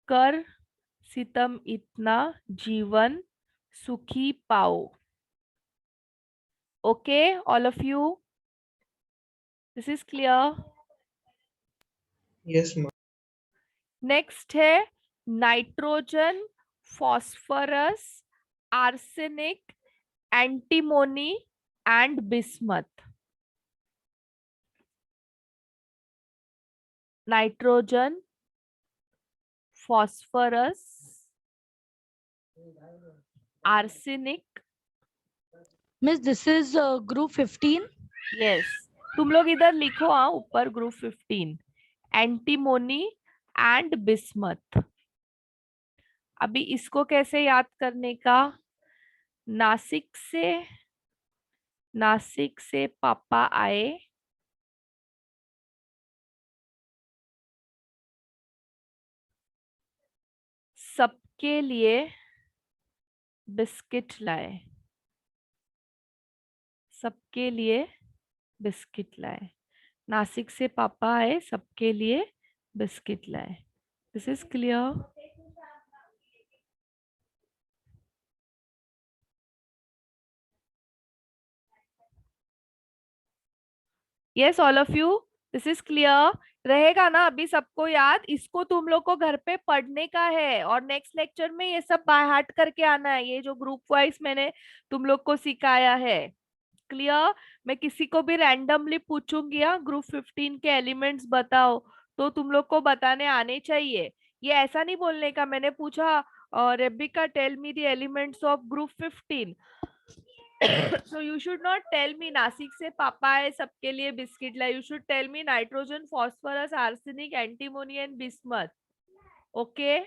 कर सितम इतना जीवन सुखी पाओ. Okay, all of you, this is clear. Yes, ma'am. Next है nitrogen, phosphorus, arsenic, antimony and bismuth. Nitrogen, phosphorus, arsenic. Miss, this is group 15. Yes, तुम लोग इधर लिखो ऊपर ग्रुप 15. Antimony and bismuth. अभी इसको कैसे याद करने का? नासिक से पापा आए, सबके लिए बिस्किट लाए, सबके लिए बिस्किट लाए। नासिक से पापा आए, सबके लिए बिस्किट लाए। This is clear? Yes all of you, this is clear? रहेगा ना अभी सबको याद? इसको तुम लोग को घर पे पढ़ने का है और नेक्स्ट लेक्चर में ये सब बाय हार्ट करके आना है, ये जो ग्रुप वाइज मैंने तुम लोग को सिखाया है। क्लियर? मैं किसी को भी रैंडमली पूछूंगी ग्रुप 15 के एलिमेंट्स बताओ, तो तुम लोग को बताने आने चाहिए। ये ऐसा नहीं बोलने का मैंने पूछा Rebecca tell me the elements of group 15। So you should not tell me Nashik से पापा है सबके लिए बिस्किट लाए. You should tell me nitrogen, phosphorus, arsenic, antimony and bismuth. Okay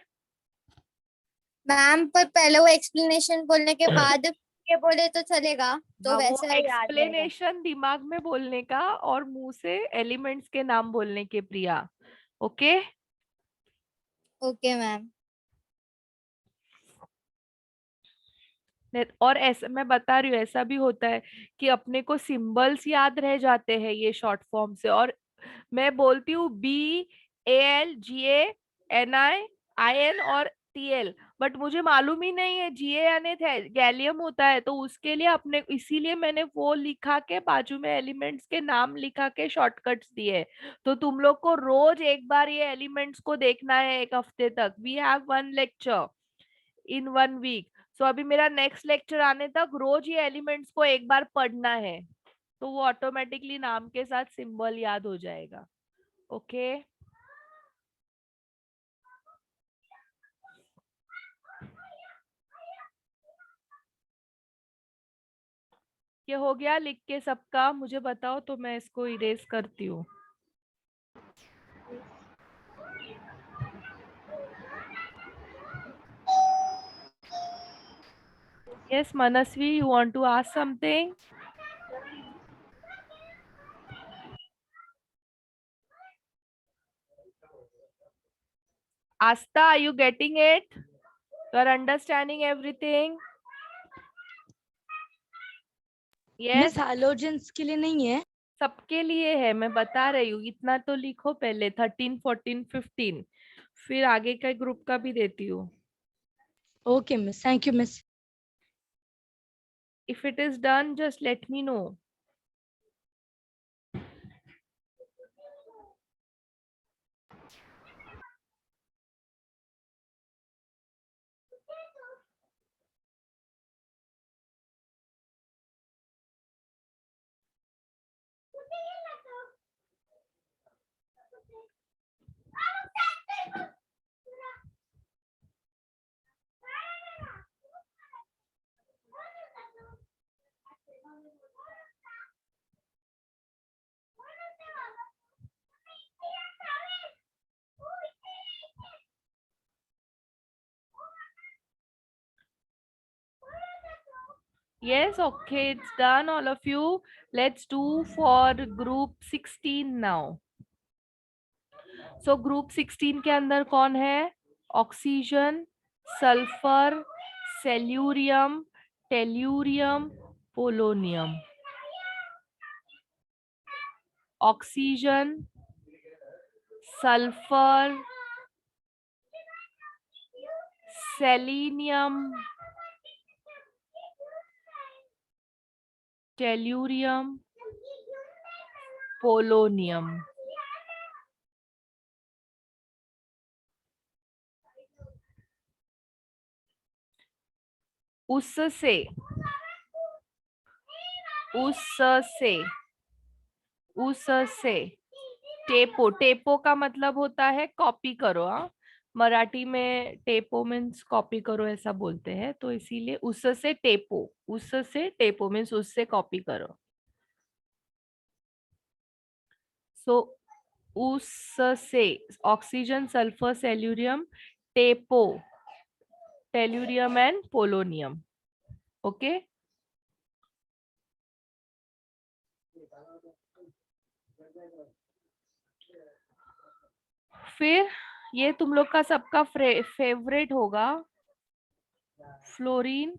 ma'am पर पहले वो एक्सप्लेनेशन बोलने के बाद ये बोले तो चलेगा, तो वैसे याद रहेगा। एक्सप्लेनेशन दिमाग में बोलने का और मुंह से एलिमेंट्स के नाम बोलने के प्रिया. Okay okay ma'am. और ऐसा मैं बता रही हूँ, ऐसा भी होता है कि अपने को सिंबल्स याद रह जाते हैं ये शॉर्ट फॉर्म से, और मैं बोलती हूँ BALGANI और TL, बट मुझे मालूम ही नहीं है GA यानी गैलियम होता है, तो उसके लिए अपने इसीलिए मैंने वो लिखा के बाजू में एलिमेंट्स के नाम लिखा के शॉर्टकट्स दिए. तो तुम लोग को रोज एक बार ये एलिमेंट्स को देखना है एक हफ्ते तक. We have 1 lecture in 1 week. So अभी मेरा नेक्स्ट लेक्चर आने तक रोज ये एलिमेंट्स को एक बार पढ़ना है, तो वो ऑटोमेटिकली नाम के साथ सिंबल याद हो जाएगा. ओके ये हो गया लिख के सबका? मुझे बताओ तो मैं इसको इरेज करती हूँ. Yes, Manasvi, you want to ask something? Asta, are you getting it? You are understanding everything? Yes, miss halogens के लिए नहीं है. सबके लिए है, मैं बता रही हूँ. इतना तो लिखो पहले, 13, 14, 15, फिर आगे का ग्रुप का भी देती हूँ. Okay miss, thank you miss. If it is done, just let me know. Yes, okay, it's done, all of you. Let's do for group 16 now. So group 16 के अंदर कौन है? Oxygen, sulphur, selenium, tellurium, polonium. Oxygen, sulphur, selenium, tellurium, polonium. उससे टेपो. टेपो का मतलब होता है कॉपी करो. हाँ, मराठी में टेपो मीन्स कॉपी करो ऐसा बोलते हैं, तो इसीलिए उससे टेपो मीन्स उससे कॉपी करो. सो उससे ऑक्सीजन, सल्फर, सेल्यूरियम, टेपो, टेल्यूरियम एंड पोलोनियम. ओके फिर ये तुम लोग का सबका फेवरेट होगा, fluorine,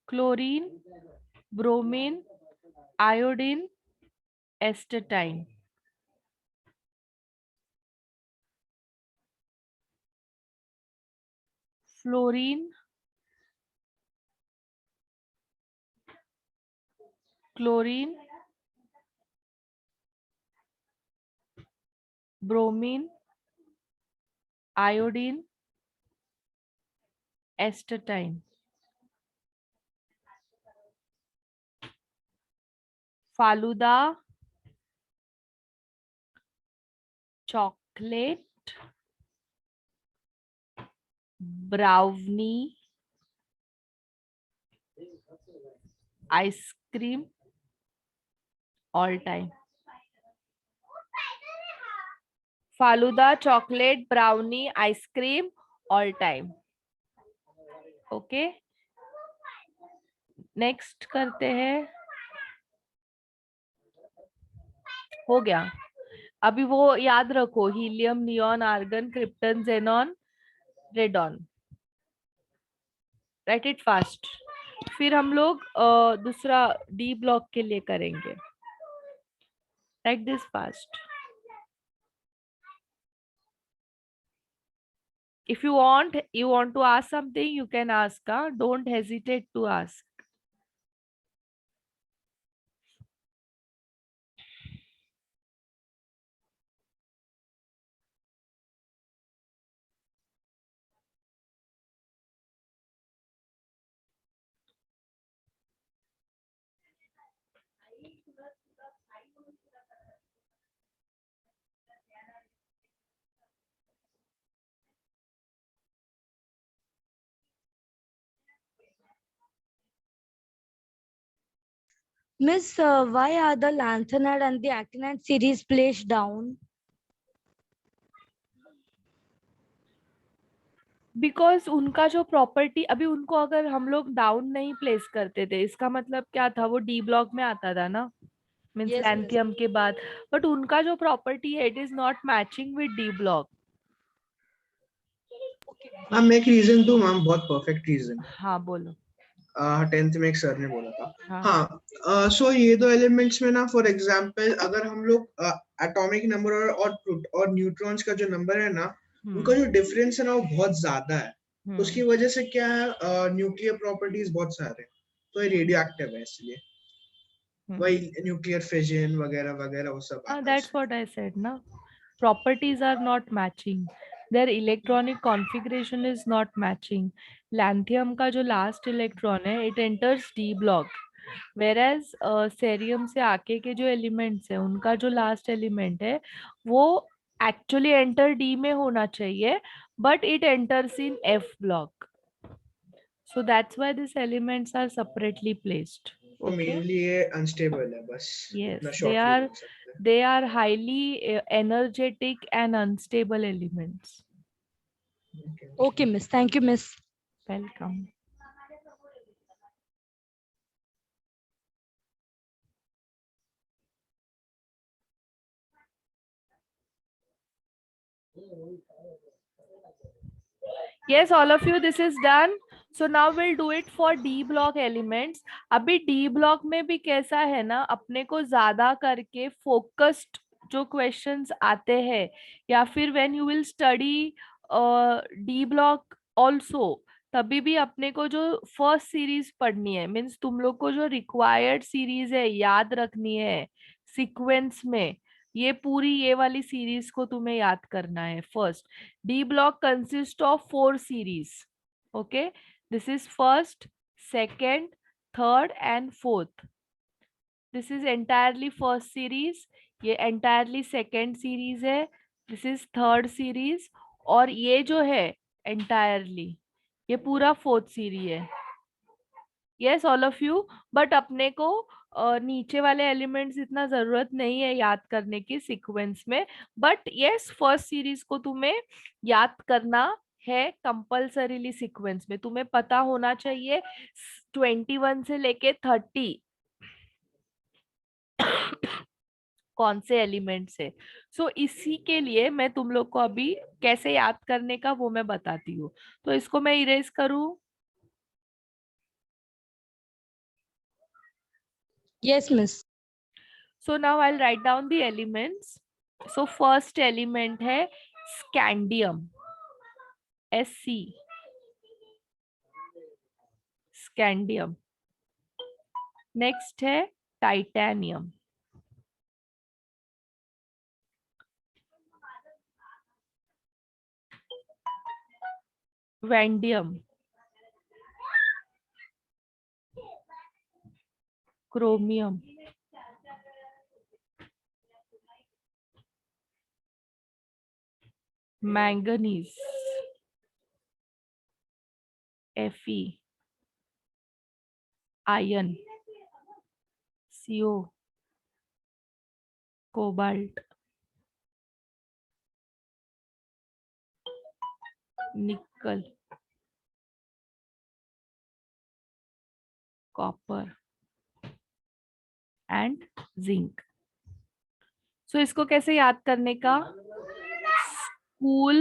chlorine, bromine, iodine, astatine. Fluorine, chlorine, bromine, iodine, astatine. Falooda, chocolate, brownie, ice cream, all time. Falooda, chocolate, brownie, ice cream, all time. Okay, next करते हैं। हो गया। अभी वो याद रखो, helium, neon, argon, krypton, xenon, radon. Write it fast. फिर हम लोग दूसरा डी ब्लॉक के लिए करेंगे। Right this fast. If you want to ask something, you can ask. Don't hesitate to ask. Miss, why are the lanthanide and the actinide series placed down? Because उनका जो property, अभी उनको अगर हम लोग डाउन नहीं प्लेस करते थे, इसका मतलब क्या था, वो डी ब्लॉक में आता था ना, मीन्स Yes, miss. लैंथियम के बाद। बट उनका जो प्रॉपर्टी है, it is not matching with D block. Ma'am एक रीजन दूं मैम, बहुत परफेक्ट रीजन। हाँ बोलो। 10th में एक सर ने बोला था। हाँ, हाँ, सो ये दो एलिमेंट्स में ना, फॉर एग्जांपल अगर हम लोग एटॉमिक नंबर और न्यूट्रॉन्स का जो नंबर है ना, उनका जो डिफरेंस है ना, वो बहुत ज्यादा है। तो उसकी वजह से क्या है, न्यूक्लियर प्रॉपर्टीज बहुत सारे हैं, तो ये रेडियो एक्टिव है, इसलिए वही न्यूक्लियर फिजन वगैरह वगैरह वो सब आता है दैट्स व्हाट आई सेड ना, properties are not matching, their electronic configuration is not matching. लैंथियम का जो लास्ट इलेक्ट्रॉन है, it enters d block, whereas cerium से आके के जो एलिमेंट्स है, उनका जो लास्ट एलिमेंट है, वो एक्चुअली एंटर डी में होना चाहिए, but it enters in f block. So that's why these elements are separately placed. वो मेनली ये अनस्टेबल है बस। Yes, इतना they shortly are बोल सकते हैं। they are highly energetic and unstable elements. Okay, miss. Thank you, miss. Welcome. Yes, all of you, this is done. So now we'll do it for D block elements. अभी D block में भी कैसा है ना, अपने को ज्यादा करके focused जो questions आते हैं, या फिर when you will study D block also, तभी भी अपने को जो फर्स्ट सीरीज पढ़नी है, मीन्स तुम लोग को जो रिक्वायर्ड सीरीज है याद रखनी है सीक्वेंस में, ये पूरी ये वाली सीरीज को तुम्हें याद करना है। First D block consists of 4 series. Okay, this is first, second, third and fourth. This is entirely first series, ये entirely second series है, this is third series, और ये जो है entirely ये पूरा fourth series है। Yes, all of you, but अपने को नीचे वाले एलिमेंट्स इतना जरूरत नहीं है याद करने की सीक्वेंस में, बट यस फर्स्ट सीरीज को तुम्हें याद करना है कंपल्सरीली। सीक्वेंस में तुम्हें पता होना चाहिए 21 से लेके 30 कौन से एलिमेंट्स है। सो इसी के लिए मैं तुम लोग को अभी कैसे याद करने का वो मैं बताती हूँ। तो इसको मैं इरेज करूँ। Yes, miss. So now I'll write down the elements. So first element है scandium, SC, scandium. Next है titanium, vanadium, chromium, manganese, Fe, iron, CO, cobalt, nickel, copper and zinc. So इसको कैसे याद करने का? School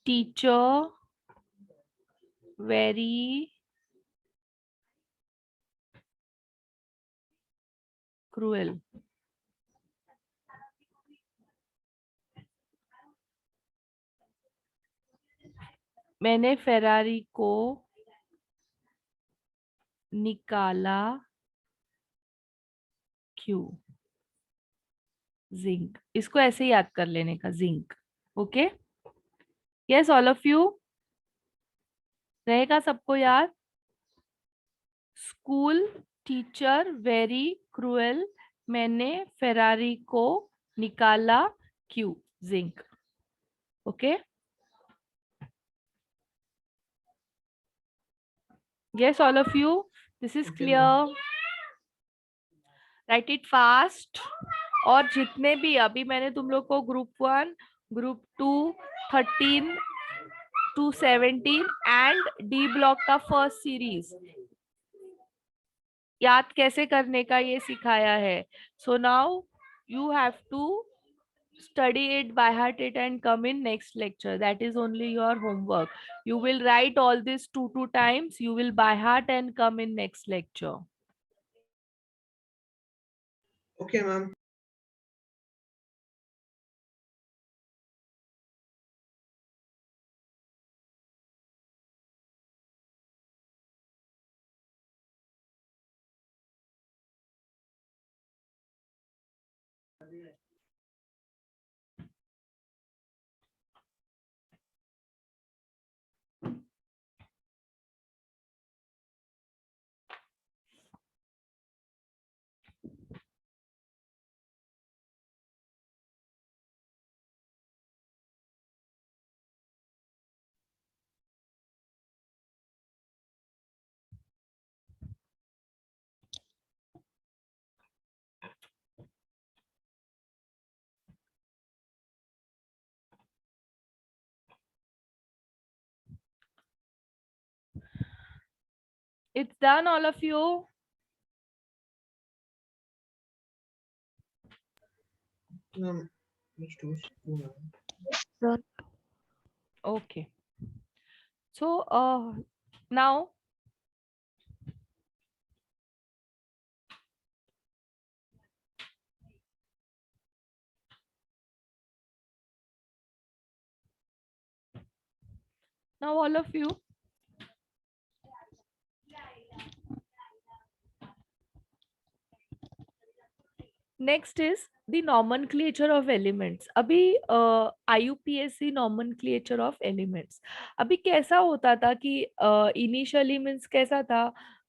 teacher very cruel. मैंने Ferrari को निकाला क्यों? जिंक. इसको ऐसे याद कर लेने का, zinc. Okay, yes all of you, रहेगा सबको याद? स्कूल टीचर वेरी क्रूएल, मैंने फेरारी को निकाला क्यों? Zinc. Okay, yes all of you, this is clear. Write it fast. और जितने भी अभी मैंने तुम लोग को group 1, group 2, 13 to 17 and D block का फर्स्ट सीरीज याद कैसे करने का ये सिखाया है. So now you have to study it, by heart it and come in next lecture. That is only your homework. You will write all this 2 times, you will by heart and come in next lecture. Okay, ma'am. It's done, all of you. Okay. So now all of you, next is the nomenclature of elements. अभी IUPAC nomenclature of elements. अभी कैसा होता था कि initially means कैसा था,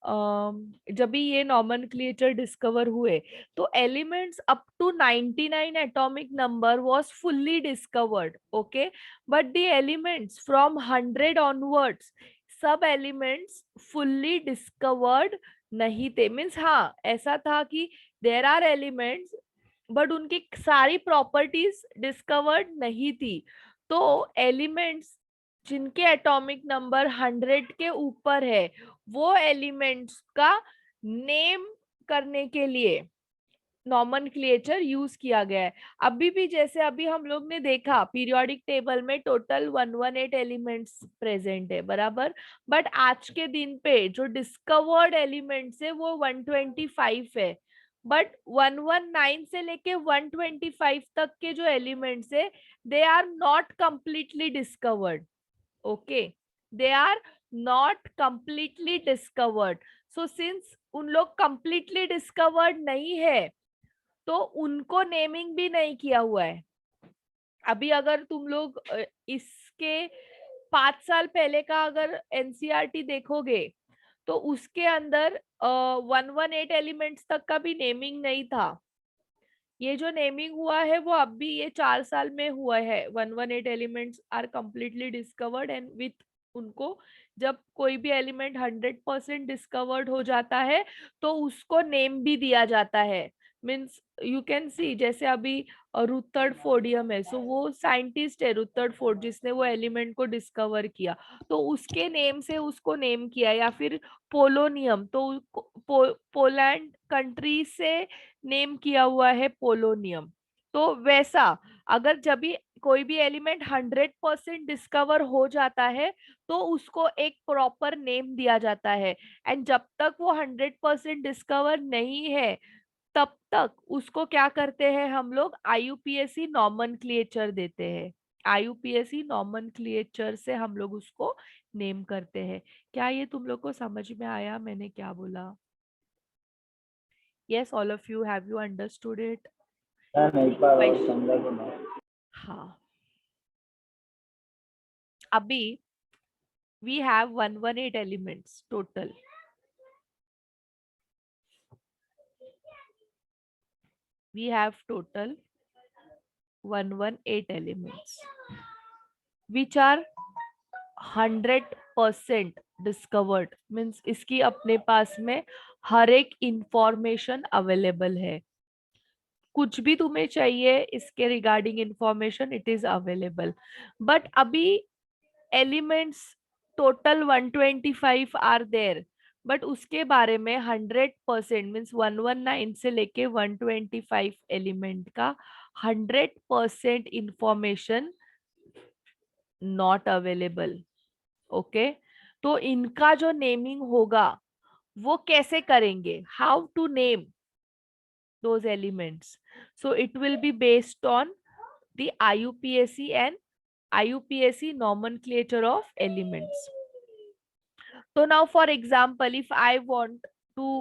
जब भी ये nomenclature डिस्कवर हुए तो elements up to 99 atomic number was fully discovered. Okay, but the elements from 100 onwards सब एलिमेंट्स फुल्ली डिस्कवर्ड नहीं थे. मीन्स हाँ ऐसा था कि देयर आर एलिमेंट्स बट उनकी सारी प्रॉपर्टीज डिस्कवर्ड नहीं थी. तो एलिमेंट्स जिनके एटॉमिक नंबर 100 के ऊपर है वो एलिमेंट्स का नेम करने के लिए नॉमेनक्लेचर यूज किया गया है। अभी भी जैसे अभी हम लोग ने देखा पीरियोडिक टेबल में टोटल 118 एलिमेंट्स प्रेजेंट है, बराबर, बट आज के दिन पे जो डिस्कवर्ड एलिमेंट्स है वो 125 है, बट 119 से लेके 125 तक के जो एलिमेंट्स है they are not completely discovered. Okay, they are not completely discovered. So since उन लोग कंप्लीटली डिस्कवर्ड नहीं है तो उनको नेमिंग भी नहीं किया हुआ है। अभी अगर तुम लोग इसके 5 साल पहले का अगर एनसीईआरटी देखोगे तो उसके अंदर 118 एलिमेंट्स तक का भी नेमिंग नहीं था। ये जो नेमिंग हुआ है वो अब भी ये 4 साल में हुआ है। 118 elements are completely discovered and with उनको जब कोई भी एलिमेंट 100% डिस्कवर्ड हो जाता है तो उसको नेम भी दिया जाता है। मीन्स यू कैन सी जैसे अभी रुथर्डफोर्डियम है, सो वो साइंटिस्ट है रुथर्डफोर्ड जिसने वो एलिमेंट को डिस्कवर किया, तो उसके नेम से उसको नेम किया। या फिर पोलोनियम, तो पोलैंड कंट्री से नेम किया हुआ है पोलोनियम। तो वैसा अगर जब भी कोई भी एलिमेंट 100% डिस्कवर हो जाता है तो उसको एक प्रॉपर नेम दिया जाता है, एंड जब तक वो 100% डिस्कवर नहीं है तब तक उसको क्या करते हैं हम लोग, आईयूपीएसी नॉमेनक्लेचर देते हैं। आईयूपीएसी नॉमेनक्लेचर से हम लोग उसको नेम करते हैं। क्या ये तुम लोग को समझ में आया मैंने क्या बोला? Yes, all of you, have you understood it? नहीं पा रहा हूँ, Question- समझा तो नहीं। हाँ, अभी we have 118 elements total. We have total 118 elements which are 100% discovered, means इसकी अपने पास में हर एक इंफॉर्मेशन अवेलेबल है। कुछ भी तुम्हें चाहिए इसके regarding information it is available. But अभी elements total 125 are there, but उसके बारे में 100% मीन्स 119 से लेके 125 एलिमेंट का 100% इंफॉर्मेशन नॉट अवेलेबल। ओके, तो इनका जो नेमिंग होगा वो कैसे करेंगे, how to name those elements? So it will be based on the IUPAC and IUPAC nomenclature of elements. So now for example if I want to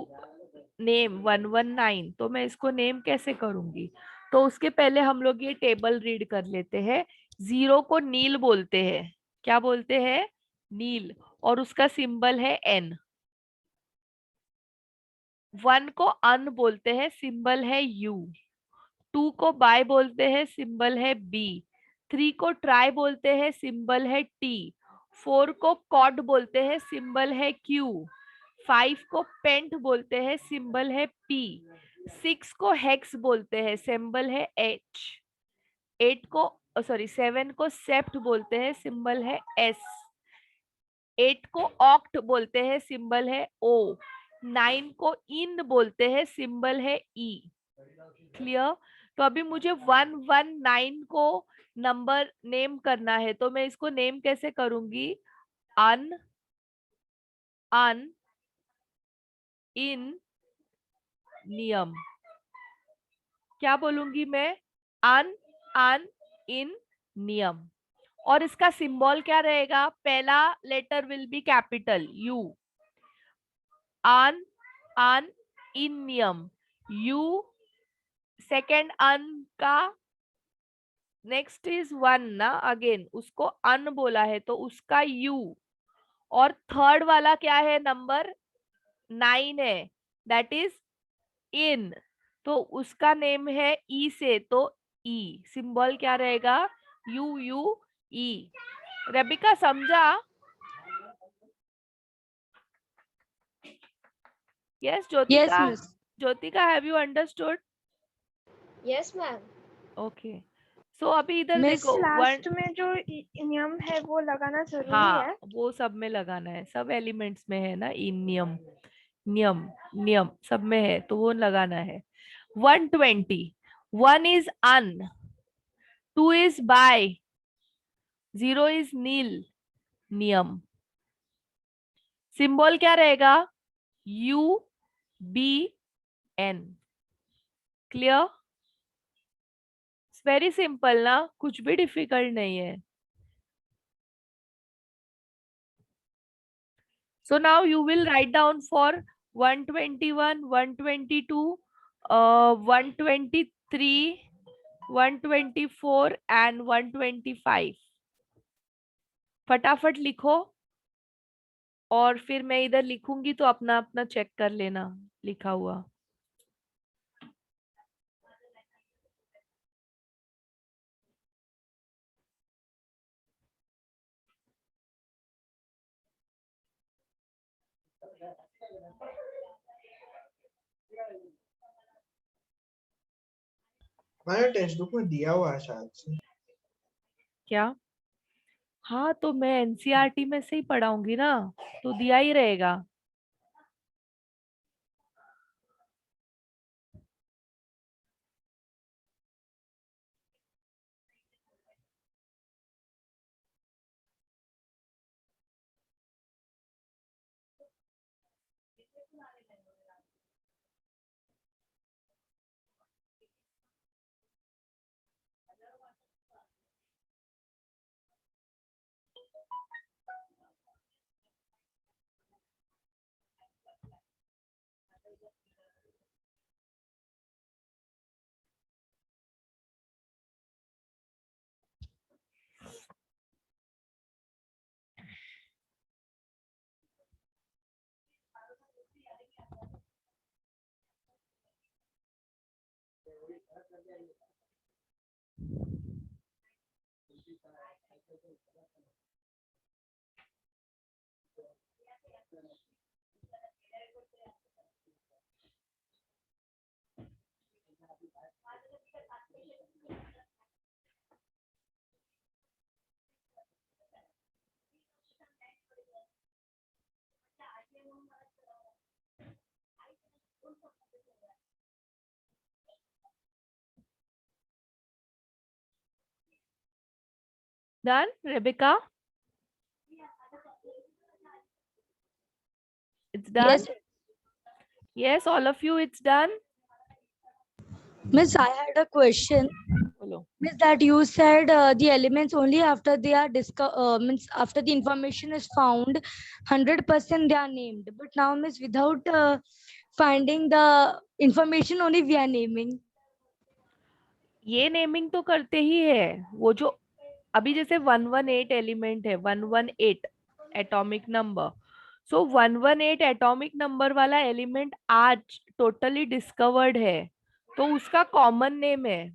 name 119 तो मैं इसको नेम कैसे करूंगी? तो उसके पहले हम लोग ये टेबल रीड कर लेते हैं। 0 को नील बोलते हैं। क्या बोलते हैं? नील, और उसका सिंबल है N। 1 को अन बोलते हैं, सिंबल है U। 2 को बाय बोलते हैं, सिंबल है B। 3 को ट्राई बोलते हैं, सिंबल है T। 4 को कॉड बोलते हैं, सिंबल है Q। 5 को पेंट बोलते हैं, सिंबल है P। 6 को हेक्स बोलते हैं, सिंबल है H। 7 को सेप्ट बोलते हैं, सिंबल है S। 8 को ऑक्ट बोलते हैं, सिंबल है O। 9 को इन बोलते हैं, सिंबल है E। क्लियर? तो अभी मुझे 119 को नंबर नेम करना है, तो मैं इसको नेम कैसे करूंगी? अन, अन, इन, नियम। क्या बोलूंगी मैं? अन, अन, इन, नियम। और इसका सिंबल क्या रहेगा? पहला letter will be capital U। Un, un, en, nium, U। Second अन का नेक्स्ट इज 1 ना, अगेन उसको अन बोला है तो उसका U। और थर्ड वाला क्या है? नंबर 9 है, दैट इज इन, तो उसका नेम है E से, तो E। सिंबल क्या रहेगा? UUE। रेबिका समझा? Yes Jyotika? Yes, miss. Jyotika, have you understood? Yes ma'am. Okay, so अभी इधर Miss, देखो लास्ट में जो नियम है वो लगाना जरूरी हाँ है। वो सब में लगाना है, सब एलिमेंट्स में है ना इन नियम, नियम, नियम सब में है तो वो लगाना है। 120. 1 is un, 2 is by, 0 is nil. नियम सिंबल क्या रहेगा? U B N. Clear? Very simple ना, कुछ भी डिफिकल्ट नहीं है. So now you will write down for 121, 122, 123, 124 and 125. फटाफट लिखो और फिर मैं इधर लिखूंगी तो अपना अपना चेक कर लेना लिखा हुआ. हमारे टेक्स्ट बुक में दिया हुआ है शायद से. क्या? हाँ तो मैं एनसीईआरटी में से ही पढ़ाऊंगी ना, तो दिया ही रहेगा. Done, Rebecca? It's done? Yes, Yes, all of you, it's done? Miss, I had a question. Bolo. Miss, that you said the elements only after they are means after the information is found, 100% they are named. But now, Miss, without finding the information, only we are naming. ये naming तो करते ही है. वो जो अभी जैसे 118 element है, 118 atomic number. सो 118 atomic number वाला एलिमेंट आज टोटली डिस्कवर्ड है, तो उसका कॉमन नेम है.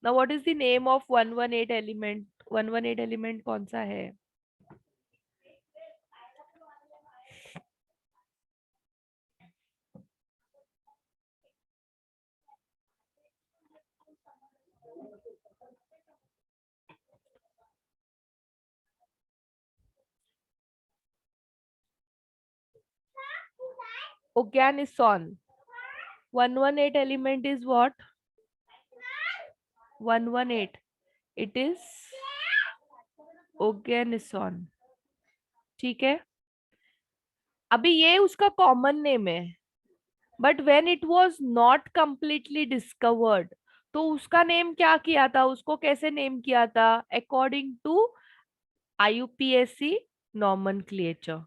Now what is the name of 118 element? 118 element कौन सा है? Oganesson. 118 element is what? 118. It is Oganesson. ठीक है. अभी ये उसका कॉमन नेम है, but when it was not completely discovered, तो उसका नेम क्या किया था? उसको कैसे नेम किया था? According to IUPAC nomenclature.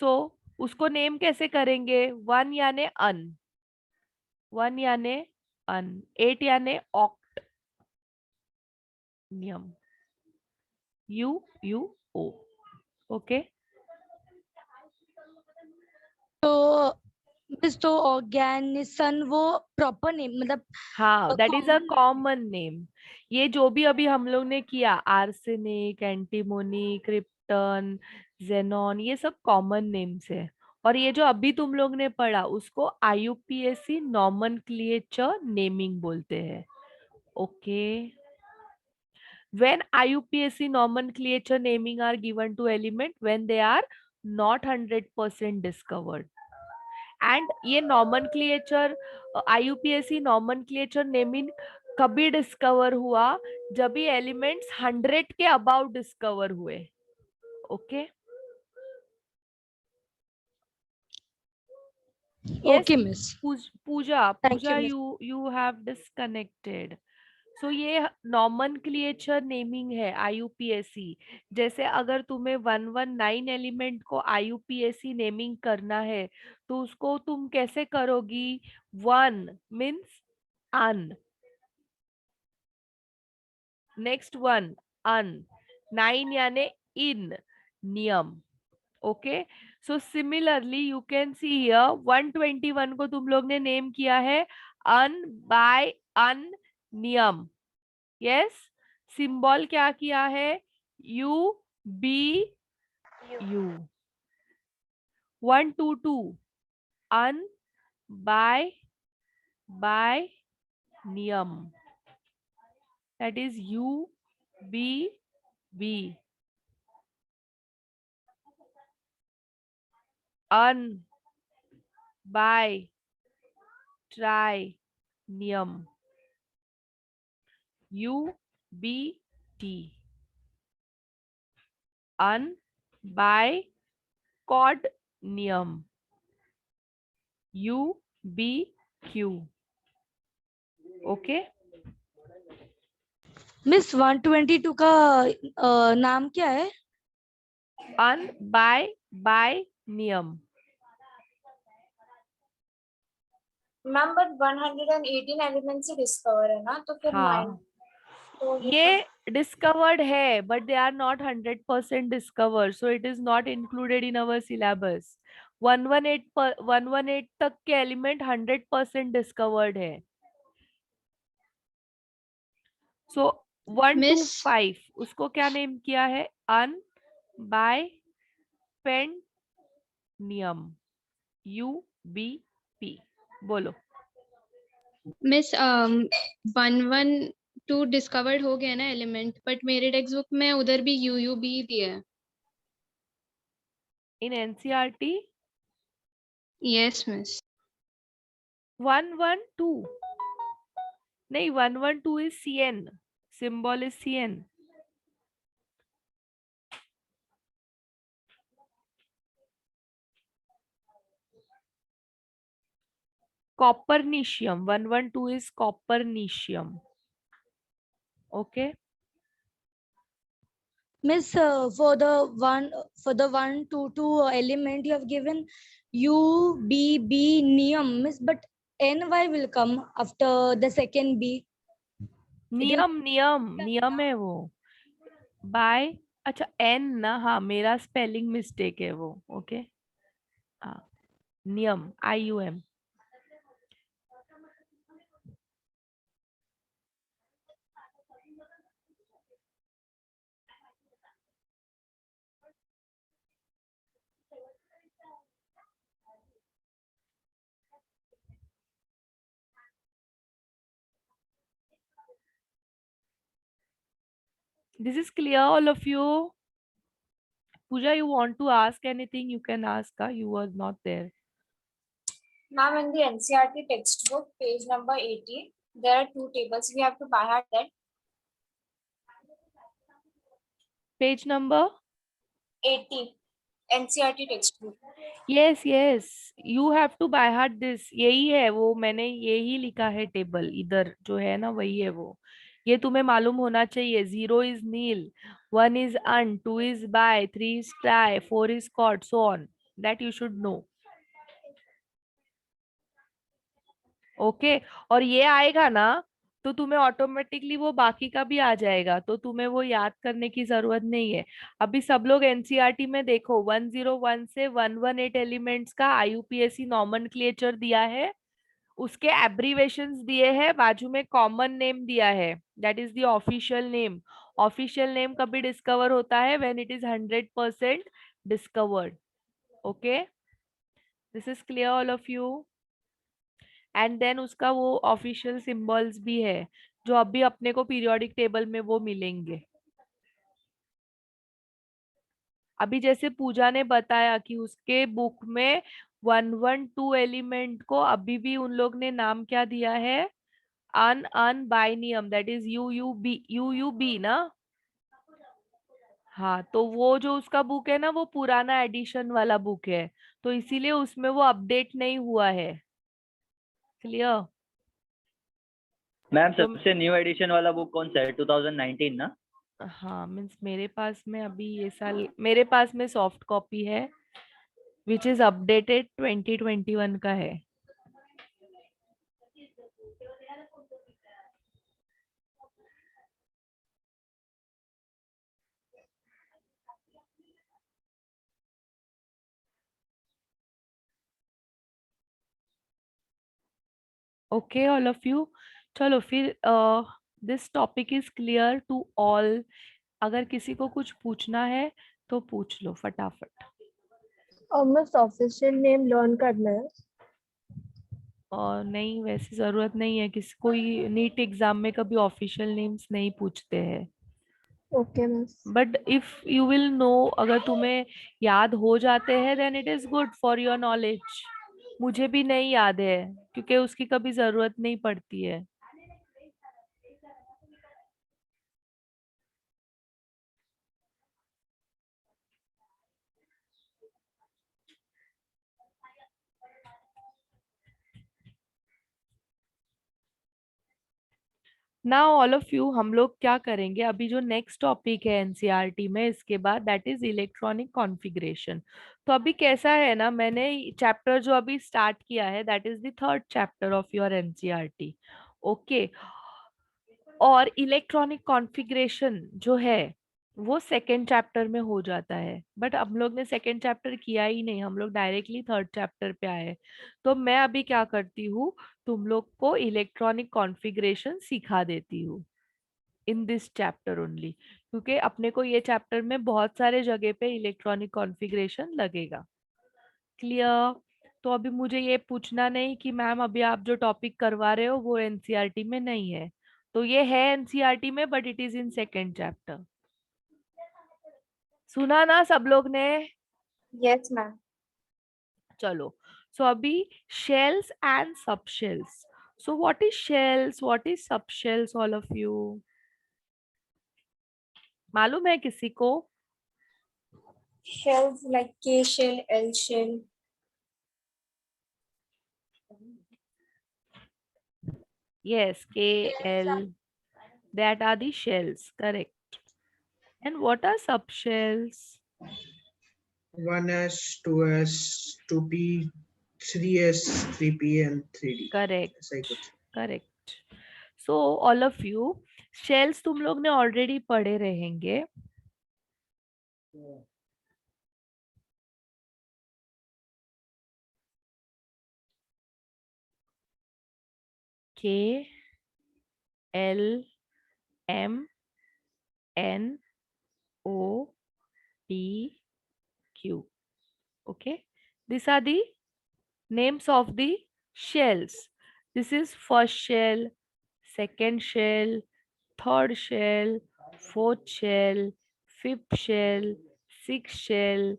So उसको नेम कैसे करेंगे? 1 यानी अन, 1 यानी अन, 8 यानी ऑक्ट नियम, UUO. ओके. तो मिस, तो ऑर्गेनिसन वो प्रॉपर नेम मतलब हाँ, that is a common- common name. ये जो भी अभी हम लोग ने किया, आर्सेनिक, एंटीमोनी, क्रिप्टन, जेनॉन, ये सब कॉमन नेम्स है. और ये जो अभी तुम लोग ने पढ़ा, उसको IUPAC नॉमेनक्लेचर नेमिंग बोलते हैं. Okay. When IUPAC nomenclature naming are given to element when they are not 100% discovered. And ये नॉमेनक्लेचर IUPAC नॉमेनक्लेचर नेमिंग कभी डिस्कवर हुआ जब ये एलिमेंट्स 100 के अबाउट डिस्कवर हुए. Okay Okay, miss. Pooja, Thank you, miss. you have disconnected. So ये nomenclature naming है IUPAC. जैसे अगर तुम्हें 119 एलिमेंट को IUPAC नेमिंग करना है तो उसको तुम कैसे करोगी? 1 मीन्स अन, नेक्स्ट 1 अन, 9 यानी इन, नियम. Okay so similarly you can see here 121 को तुम लोग ने नेम किया है अन, बाय, अन, नियम. यस सिंबल क्या किया है? U B U. 122 un, bi, nium. That is U B B. Un, bi, tri, nium. UBT. Un, bi, quad, nium. UBQ. Okay miss 122 का नाम क्या है? Un, bi, nium. Ma'am but 118 elements ही discover है ना, तो फिर हाँ 9 तो ये डिस्कवर्ड है but they are not 100% discovered, so it is not included in our syllabus. 118 तक के एलिमेंट 100% डिस्कवर्ड है. सो 125 उसको क्या नेम किया है? अन, बाय, पेन, नियम. UBP. बोलो. मिस 112 डिस्कवर्ड हो गया ना एलिमेंट, बट मेरे टेक्स्ट बुक में उधर भी UUB दिया है. इन NCERT यस मिस. 112 नहीं, 112 is CN. Symbol is CN. Copernicium. 112 is copernicium. Okay. Miss, for the 122 element you have given UBB niyam, miss, but NY will come after the second B. नियम है वो. Bye, अच्छा N ना, हाँ मेरा spelling mistake है वो. Okay हाँ नियम IUM. This is clear, all of you? Pooja, you want to ask anything? You can ask. You was not there. ma'am, in the NCERT textbook, page number 80, there are 2 tables. We have to by heart that. Page number 80, NCERT textbook. yes you have to by heart this. यही है वो, मैंने यही लिखा है table इधर जो है ना, वही है वो. ये तुम्हें मालूम होना चाहिए. 0 is nil, 1 is un, 2 is by, 3 is try, 4 is caught, so on. That you should know. Okay और ये आएगा ना तो तुम्हें ऑटोमेटिकली वो बाकी का भी आ जाएगा, तो तुम्हें वो याद करने की जरूरत नहीं है. अभी सब लोग NCERT में देखो 101 से 118 एलिमेंट्स का IUPAC नॉमेनक्लेचर दिया है, उसके एब्रीवेशंस दिए हैं, बाजू में कॉमन नेम दिया है, that is the official name. Official name कभी डिस्कवर होता है when it is 100% discovered. Okay this is clear all of you? And then उसका वो ऑफिशियल सिंबल्स भी है जो अभी अपने को पीरियोडिक टेबल में वो मिलेंगे. अभी जैसे पूजा ने बताया कि उसके बुक में 112 एलिमेंट को अभी भी उन लोग ने नाम क्या दिया है, अन बाइनियम, दैट इज यूयूबी ना। हाँ, तो वो जो उसका बुक है ना वो पुराना एडिशन वाला बुक है, तो इसीलिए उसमें वो अपडेट नहीं हुआ है। क्लियर? मैम सबसे न्यू एडिशन वाला बुक कौन सा है? 2019 ना? हाँ, मीन्स मेरे पास में अभी ये साल मेरे पास में सॉफ्ट कॉपी है विच इज अपडेटेड 2021 का है। ओके ऑल ऑफ यू, चलो फिर this topic is clear to all. अगर किसी को कुछ पूछना है तो पूछ लो फटाफट। और बस ऑफिशियल नेम लर्न करना है। और नहीं, वैसी जरूरत नहीं है, किसी कोई नीट एग्जाम में कभी ऑफिशियल नेम्स नहीं पूछते हैं। Okay miss. But if you will know, अगर तुम्हें याद हो जाते हैं then it is good for your knowledge. मुझे भी नहीं याद है क्योंकि उसकी कभी जरूरत नहीं पड़ती है। नाउ ऑल ऑफ यू, हम लोग क्या करेंगे अभी, जो नेक्स्ट टॉपिक है एनसीईआरटी में इसके बाद, दैट इज इलेक्ट्रॉनिक कॉन्फ़िगरेशन। तो अभी कैसा है ना, मैंने चैप्टर जो अभी स्टार्ट किया है that is the third chapter of your NCERT. Okay, और इलेक्ट्रॉनिक कॉन्फ़िगरेशन जो है वो सेकेंड चैप्टर में हो जाता है, बट हम लोग ने सेकेंड चैप्टर किया ही नहीं, हम लोग डायरेक्टली थर्ड चैप्टर पे आए। तो मैं अभी क्या करती हूँ, तुम लोग को इलेक्ट्रॉनिक कॉन्फ़िगरेशन सिखा देती हूँ इन दिस चैप्टर ओनली, क्योंकि अपने को ये चैप्टर में बहुत सारे जगह पे इलेक्ट्रॉनिक कॉन्फ़िगरेशन लगेगा। क्लियर? तो अभी मुझे ये पूछना नहीं कि मैम अभी आप जो टॉपिक करवा रहे हो वो एनसीईआरटी में नहीं है, तो ये है एनसीईआरटी में but it is in second chapter. सुना ना सब लोग ने? Yes ma'am. चलो, सो अभी shells and subshells. So what is shells, what is subshells, all of you मालूम है किसी को? Shells like K shell, L shell. Yes, K, L, that are the shells, correct. And what are subshells? 1S, 2S, 2P, 3S, 3P and 3D. Correct. ऐसा ही कुछ। Correct. So all of you, shells तुम लोग ने already पढ़े रहेंगे। K, L, M, N, O, P, Q. Okay, these are the names of the shells. This is first shell, second shell, third shell, fourth shell, fifth shell, sixth shell,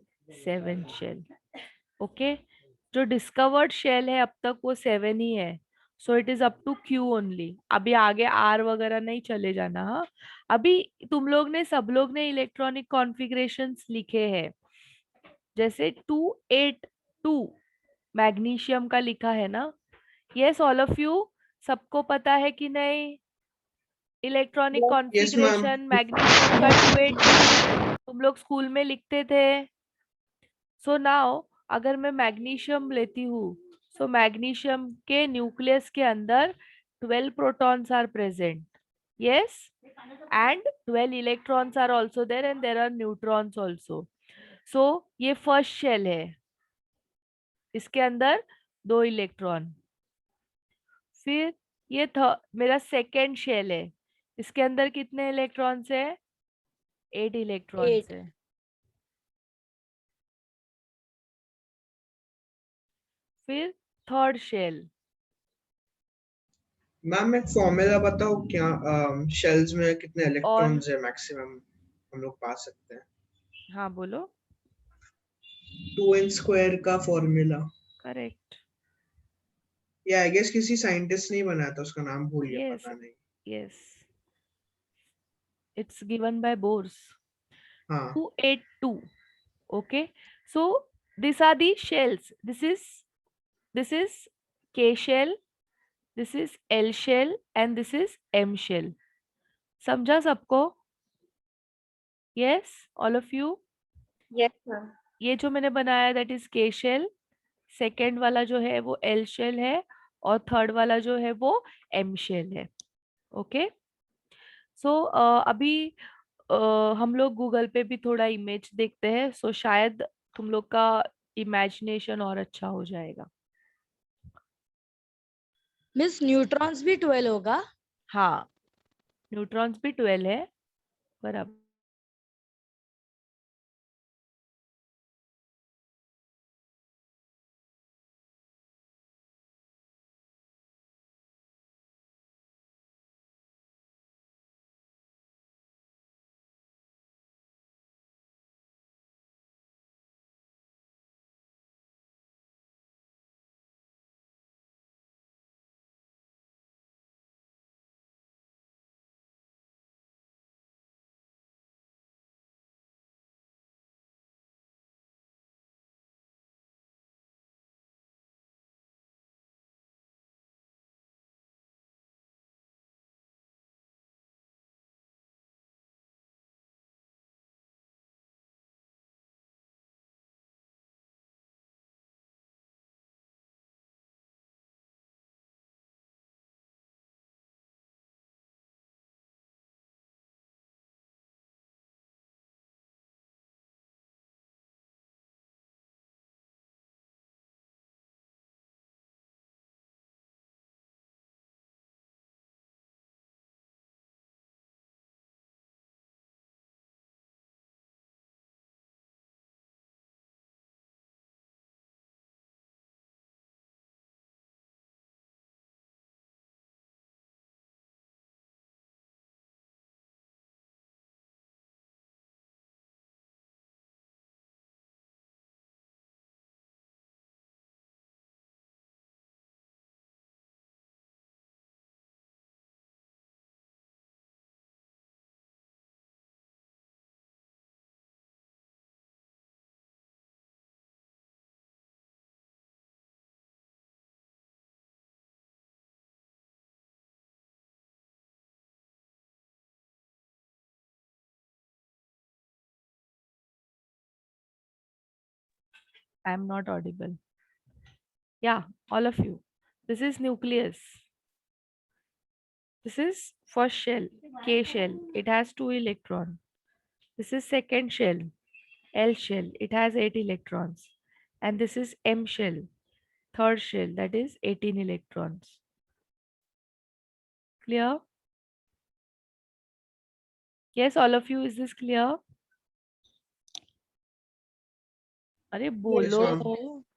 seventh shell. Okay, जो discovered shell है अब तक वो 7 ही है, so it is up to Q only. अभी आगे R वगैरह नहीं चले जाना। हाँ, अभी तुम लोग ने सब लोग ने इलेक्ट्रॉनिक कॉन्फ़िगरेशंस लिखे हैं, जैसे 282 मैग्नीशियम का लिखा है ना। यस ऑल ऑफ यू, सबको पता है कि नहीं? इलेक्ट्रॉनिक कॉन्फ़िगरेशन मैग्नीशियम का 282 तुम लोग स्कूल में लिखते थे। सो नाउ अगर मैं मैग्नीशियम लेती हूँ, सो मैग्नीशियम के न्यूक्लियस के अंदर 12 protons are present, yes, and 12 electrons are also there and there are neutrons also. So ये फर्स्ट शेल है, इसके अंदर 2 इलेक्ट्रॉन। फिर ये मेरा सेकेंड शेल है, इसके अंदर कितने इलेक्ट्रॉन्स है? 8 इलेक्ट्रॉन्स है। फिर थर्ड शेल। मैम एक फॉर्मूला बताओ क्या, शेल्स में कितने इलेक्ट्रॉन्स है मैक्सिमम हम लोग पा सकते हैं? हाँ बोलो। 2n स्क्वायर का फॉर्मूला। करेक्ट. या आई गेस किसी साइंटिस्ट ने ही बनाया था, उसका नाम भूल गया, Yes, पता नहीं. yes. It's given by Bose. हाँ. 282. Okay. So these are the shells. This is K shell, this is L shell, and this is M shell. समझा सबको? Yes, all of you. Yes, ma'am. ये जो मैंने बनाया that is K shell. Second वाला जो है वो L shell है और थर्ड वाला जो है वो M shell है. ओके. सो अभी हम लोग गूगल पे भी थोड़ा इमेज देखते हैं, सो शायद तुम लोग का इमेजिनेशन और अच्छा हो जाएगा. मिस न्यूट्रॉन्स भी 12 होगा? हाँ, न्यूट्रॉन्स भी 12 है, पर अब I am not audible. Yeah, all of you. This is nucleus. This is first shell, K shell. It has 2 electrons. This is second shell, L shell. It has 8 electrons. And this is M shell, third shell, that is 18 electrons. Clear? Yes, all of you, is this clear? अरे बोलो.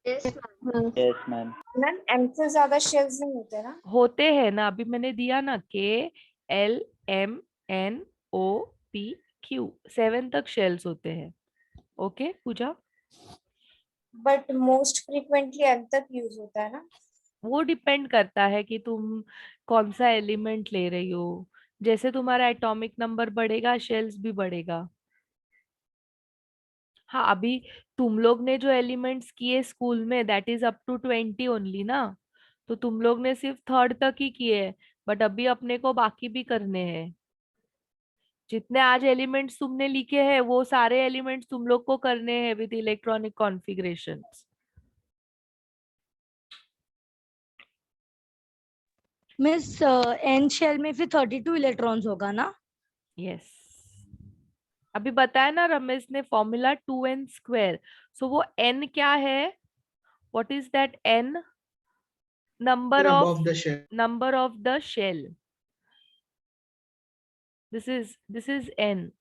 Yes, ma'am. Yes, ma'am. Ma'am M से ज्यादा shells नहीं होते ना? होते हैं ना, अभी मैंने दिया ना, K L M N O P Q 7 तक शेल्स होते हैं. Okay Pooja? But most frequently M तक यूज होता है ना? वो डिपेंड करता है कि तुम कौन सा एलिमेंट ले रही हो. जैसे तुम्हारा एटॉमिक नंबर बढ़ेगा, शेल्स भी बढ़ेगा. हाँ, अभी तुम लोग ने जो एलिमेंट्स किए स्कूल में that is up to 20 only ना, तो तुम लोग ने सिर्फ थर्ड तक ही किए, बट अभी अपने को बाकी भी करने हैं. जितने आज एलिमेंट्स तुमने लिखे हैं वो सारे एलिमेंट्स तुम लोग को करने हैं विद इलेक्ट्रॉनिक कॉन्फ़िगरेशंस. मिस एन शेल में फिर 32 इलेक्ट्रॉन्स होगा ना? यस, अभी बताया ना रमेश ने फॉर्मूला 2n². सो वो n क्या है? What is that n? Number Number of of the shell. number of the shell. this is n.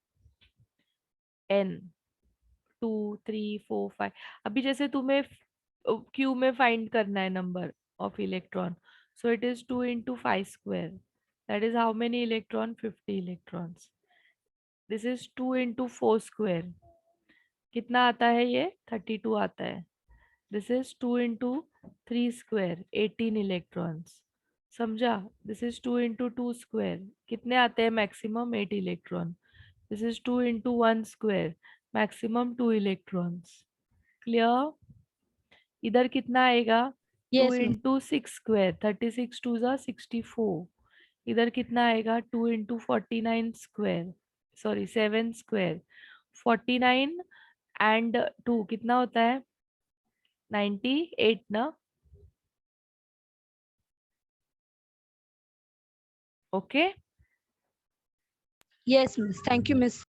2 3 4 5. अभी जैसे तुम्हें क्यू में फाइंड करना है number of electron, so it is 2 into 5². That is how many electron? 50 electrons. This is 2 into 4². कितना आता है ये? 32 आता है. This is 2 into 3 square 18 electrons, समझा? दिस इज 2 into 2 square, कितने आते हैं maximum? 8 electron. This is 2 into 1 square, maximum 2 electrons. Clear? इधर कितना आएगा? 2 Yes, ma'am. into 6 square, 36 2 जा 64. इधर कितना आएगा? 2 into 49 square, sorry 7 square, 49 and 2 कितना होता है? 98 ना? Okay. Yes, miss. Thank you, miss.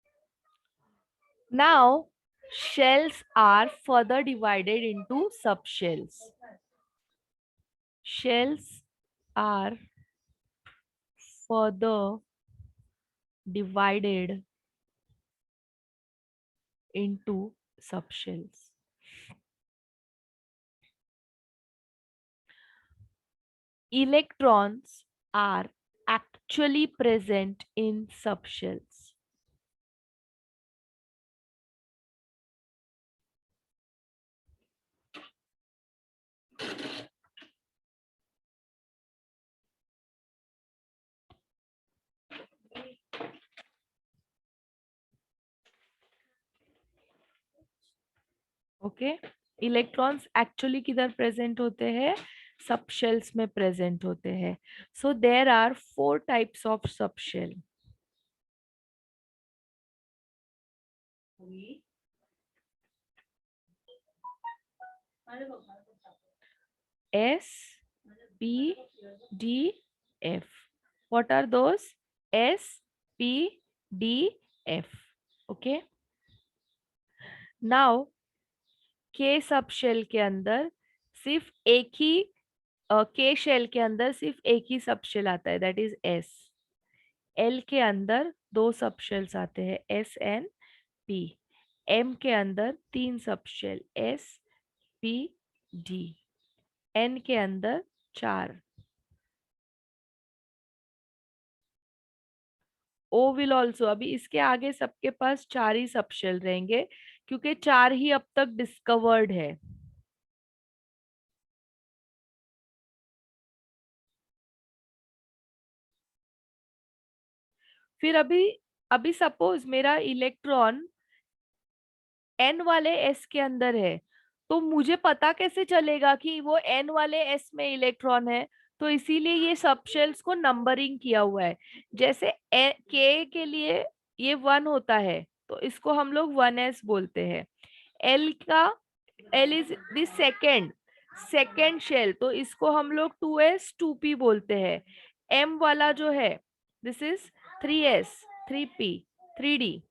Now shells are further divided into subshells. Shells are further divided into subshells. Electrons are actually present in subshells. Okay, electrons actually किधर present होते हैं? Subshells में present होते हैं. So there are 4 types of subshell. S, P, D, F. What are those? S, P, D, F. Okay. Now K subshell के अंदर सिर्फ एक ही K शेल के अंदर सिर्फ एक ही सबशेल आता है, दैट इज S. L के अंदर 2 सबशेल्स आते हैं, S and P. M के अंदर 3 subshell, S, P, D. N के अंदर 4. O will also, अभी इसके आगे सबके पास 4 ही सबशेल रहेंगे क्योंकि 4 ही अब तक डिस्कवर्ड है. फिर अभी सपोज मेरा इलेक्ट्रॉन N वाले S के अंदर है, तो मुझे पता कैसे चलेगा कि वो N वाले S में इलेक्ट्रॉन है? तो इसीलिए ये सबशेल्स को नंबरिंग किया हुआ है. जैसे K के लिए ये 1 होता है तो इसको हम लोग 1s बोलते हैं. L is the second shell, तो इसको हम लोग 2s 2p बोलते हैं. M वाला जो है this is 3s 3p 3d.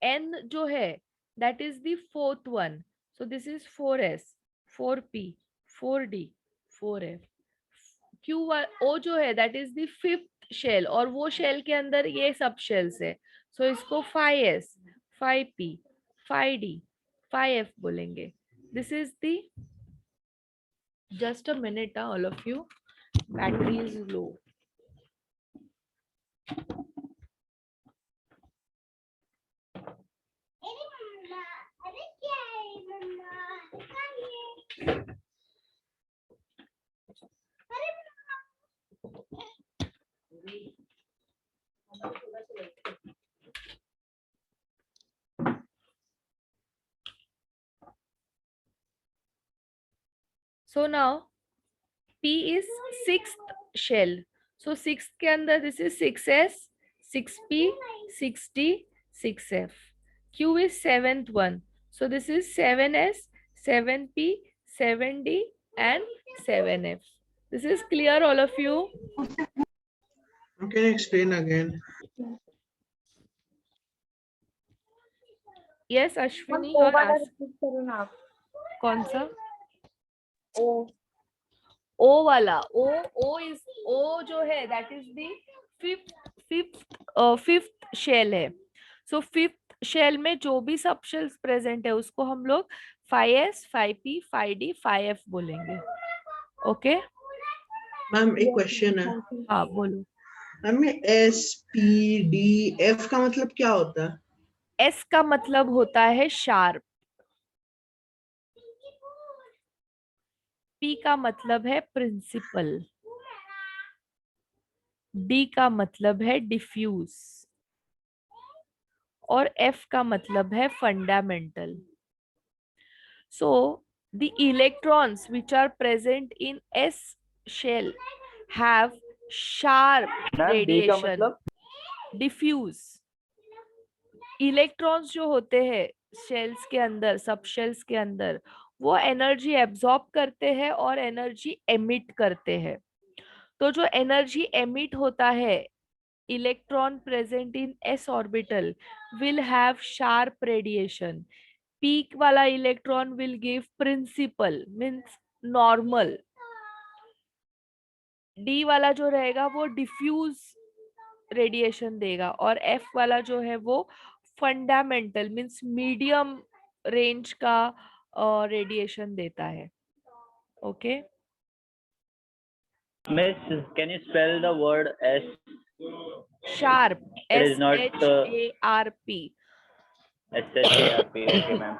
N जो है that is the 4th one, so this is 4s 4p 4d 4f. O जो है that is the 5th shell, और वो शेल के अंदर ये सब शेल्स है, so इसको 5s 5p 5d 5f बोलेंगे. This is the, just a minute all of you, battery is low. So now P is 6th shell. So 6th के अंदर this is 6s 6p 6d 6f. Q is 7th one. So this is 7s 7p 7d and 7f. This is clear all of you? Can you explain again? Yes, Ashwini, O you're वाला asked. repeat करो ना आप. कौन सा? O. O वाला. O जो है that is the fifth shell है. So fifth shell में जो भी सबशेल्स प्रेजेंट है उसको हम लोग 5s 5p 5d 5f बोलेंगे. ओके मैम एक क्वेश्चन है. हाँ बोलो. Ma'am S P D F का मतलब क्या होता है? S का मतलब होता है शार्प, P का मतलब है प्रिंसिपल, D का मतलब है डिफ्यूज और F का मतलब है fundamental. So the electrons which are present in S shell have sharp ma'am D का radiation. मतलब? डिफ्यूज. इलेक्ट्रॉन्स जो होते हैं शेल्स के अंदर, सब शेल्स के अंदर, वो एनर्जी एब्जॉर्ब करते हैं और एनर्जी एमिट करते हैं. तो जो एनर्जी एमिट होता है, electron present in S orbital will have sharp radiation. P वाला electron will give principal means normal. D वाला जो रहेगा वो डिफ्यूज रेडिएशन देगा और एफ वाला जो है वो फंडामेंटल मींस मीडियम रेंज का रेडिएशन देता है. Okay. Miss, can you spell the word S? Sharp. It S is not H A R P. SHARP. Okay, ma'am.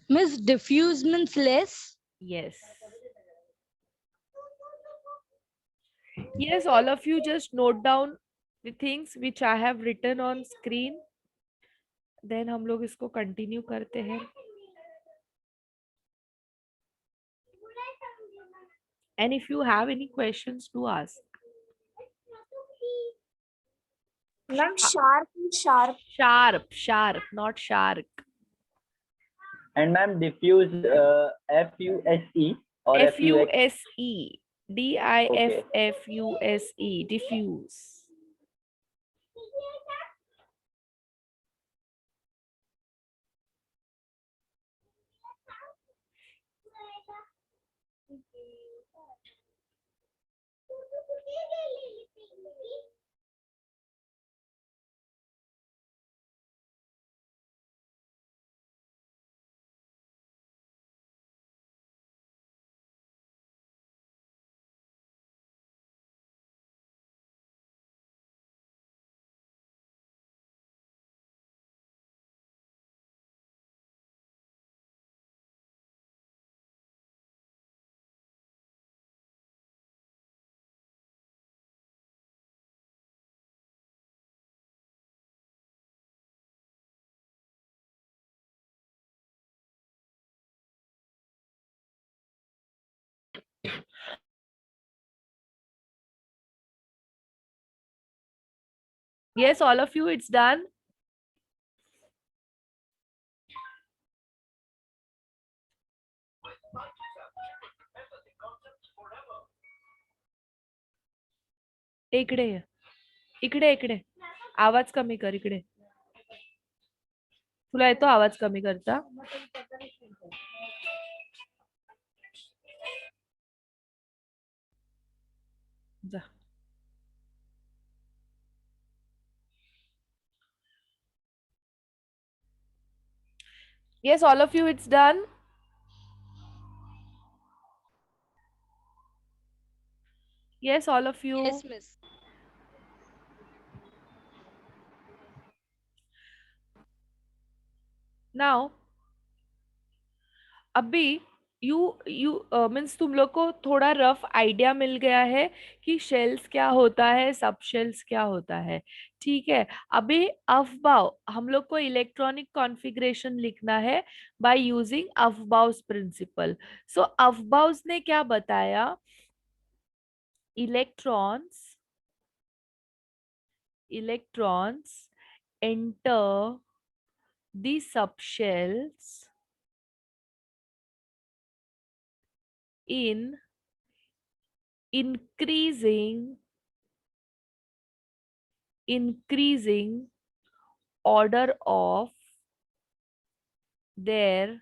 Miss, diffuse means less. Yes. Yes, all of you just note down the things which I have written on screen. Then हम लोग इसको continue करते हैं. And if you have any questions to ask. Ma'am, sharp, sharp. Sharp, not shark. And ma'am, diffuse, FUSE or FUX? FUSE. DIFFUSE. Diffuse. Yes, all of you, it's done. इकडे ये. इकडे आवाज कमी कर. इकडे तुला येतो आवाज कमी करता? जा. Yes, all of you, it's done. Yes, all of you. Yes, miss. Now, अभी यू मीन्स तुम लोग को थोड़ा रफ आइडिया मिल गया है कि शेल्स क्या होता है, सब शेल्स क्या होता है. ठीक है. अभी अफबाउ हम लोग को इलेक्ट्रॉनिक कॉन्फ़िगरेशन लिखना है बाय यूजिंग अफबाउस प्रिंसिपल. सो अफबाउस ने क्या बताया? Electrons enter the subshells in increasing order of their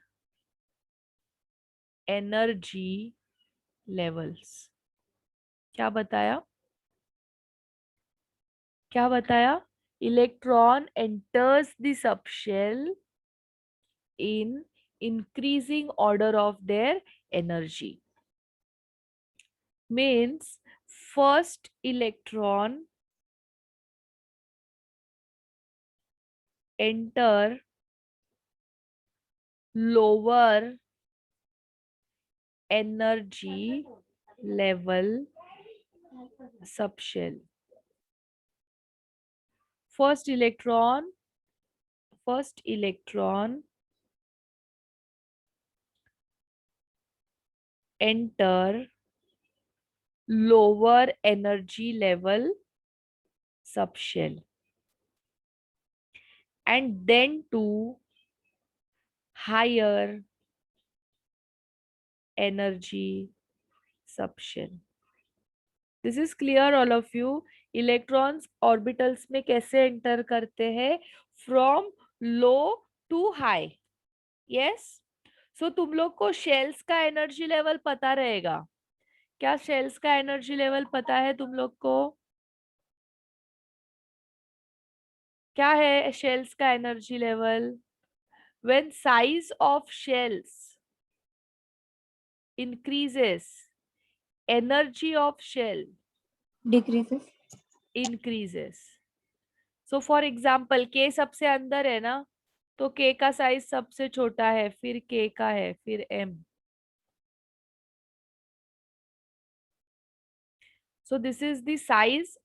energy levels. क्या बताया? Electron enters the subshell in increasing order of their energy. Means first electron enter lower energy level subshell. First electron enter lower energy level subshell, and then to higher energy subshell. This is clear all of you? Electrons orbitals में कैसे enter करते हैं? From low to high. Yes? So तुम लोग को shells का energy level पता रहेगा. क्या shells का energy level पता है तुम लोग को? क्या है shells का energy level? When size of shells increases, energy of shell increases. So for example, K सबसे अंदर है ना, तो K का साइज सबसे छोटा है, फिर K का है, फिर M. So this is the size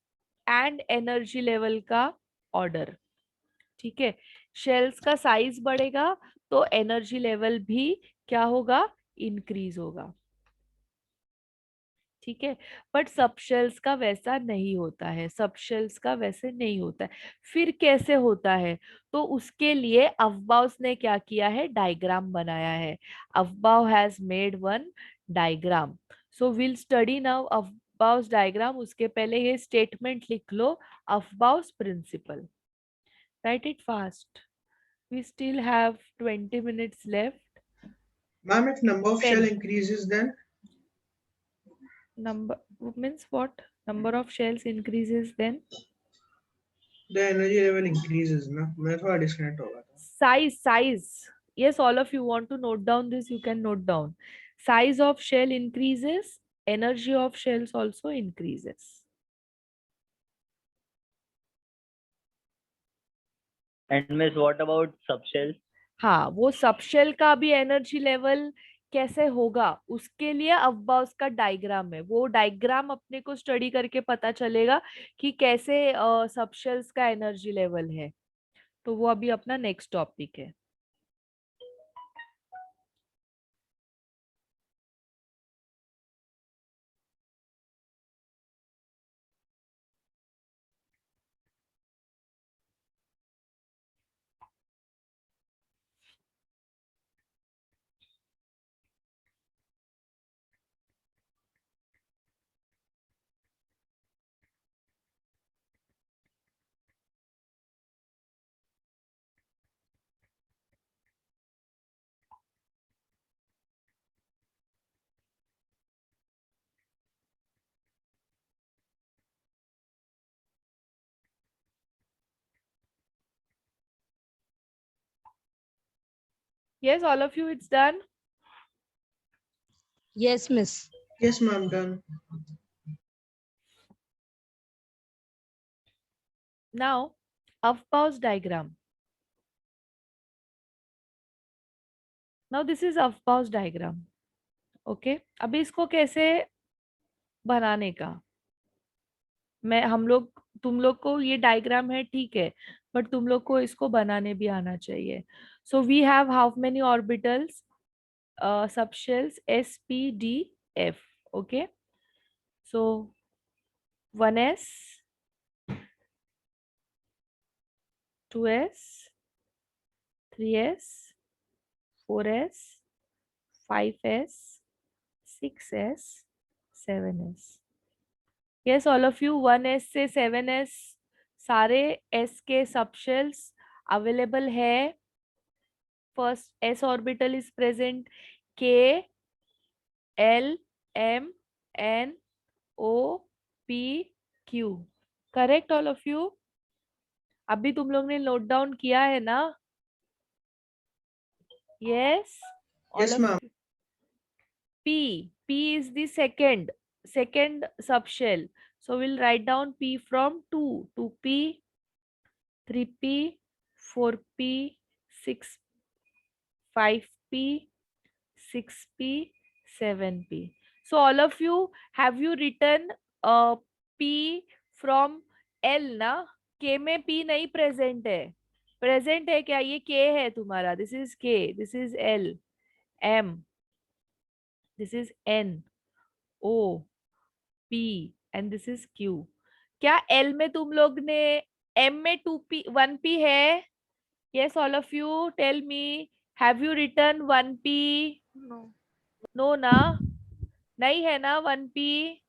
and energy level का order. ठीक है, shells का साइज बढ़ेगा तो energy level भी क्या होगा? Increase होगा. ठीक है, बट सबशेल्स का वैसा नहीं होता है. सबशेल्स का वैसे नहीं होता है. फिर कैसे होता है? तो उसके लिए अफबाउस ने क्या किया है? डायग्राम बनाया है. Aufbau has made one diagram. So will study now Aufbau's diagram. उसके पहले ये स्टेटमेंट लिख लो, Aufbau's principle. Write it fast. We still have 20 minutes left. Ma'am, if number of 10. shell increases, then Number means what? Number of shells increases, then the energy level increases. ना मैं थोड़ा disconnect हो गया था. size. Yes, all of you want to note down this, you can note down. Size of shell increases, energy of shells also increases. And miss, what about subshells? हाँ, वो subshell का भी एनर्जी लेवल कैसे होगा उसके लिए अफबाउस का diagram है. वो डायग्राम अपने को स्टडी करके पता चलेगा कि कैसे सबशेल्स का एनर्जी लेवल है. तो वो अभी अपना नेक्स्ट टॉपिक है. Yes, all of you, it's done. Yes, miss. Yes, ma'am, done. Now, Aufbau's diagram. Now this is Aufbau's diagram. Okay, अभी इसको कैसे बनाने का? तुम लोग को ये डायग्राम है ठीक है, बट तुम लोग को इसको बनाने भी आना चाहिए. So we have how many orbitals? Subshells S, P, D, F. Okay, so 1s, 2s, 3s, 4s, 5s, 6s, 7s. Yes, all of you, 1s से 7s सारे s के subshells available है. First s orbital is present. K, L, M, N, O, P, Q. Correct all of you? अभी तुम लोग ने note down किया है ना? Yes. Yes, ma'am. P is the second subshell. So we'll write down P from 2 to P, 3P, 4p, 6, 5p, 6p, 7p. So all of you, have you written p from L ना? K में p नहीं present है. Present है क्या? ये K है तुम्हारा. This is K. This is L. M. This is N. O. P. And this is Q. क्या L में तुम लोग ने M में 2p 1p है? Yes, all of you tell me. Have you written 1p? No ना? नहीं है ना 1p?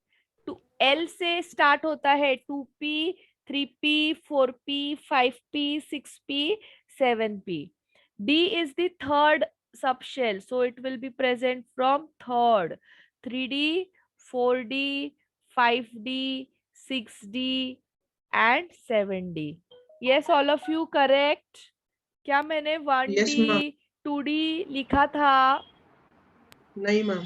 L से स्टार्ट होता है 2p, 3p, 4p, 5p, 6p, 7p. D is the third subshell, so it will be present from third. 3D, 4D, 5D, 6D and 7D. Yes, all of you correct? क्या मैंने 1D, Yes, ma'am. 2D लिखा था? नहीं ma'am.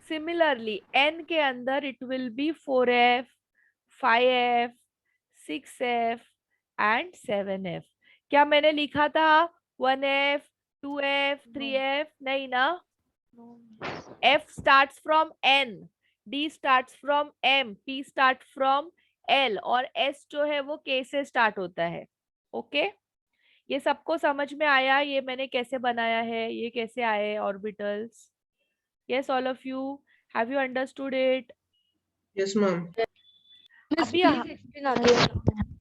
Similarly, N के अंदर it will be 4F, 5F, 6F and 7F. क्या मैंने लिखा था 1F, 2F, 3F? नहीं ना? F starts from N, D starts from M, P starts from L और S जो है वो K से स्टार्ट होता है. ओके? ये सबको समझ में आया? ये मैंने कैसे बनाया है? ये कैसे आए orbitals? Yes, all of you. Have you understood it? Yes, ma'am. Miss, अभी please explain again.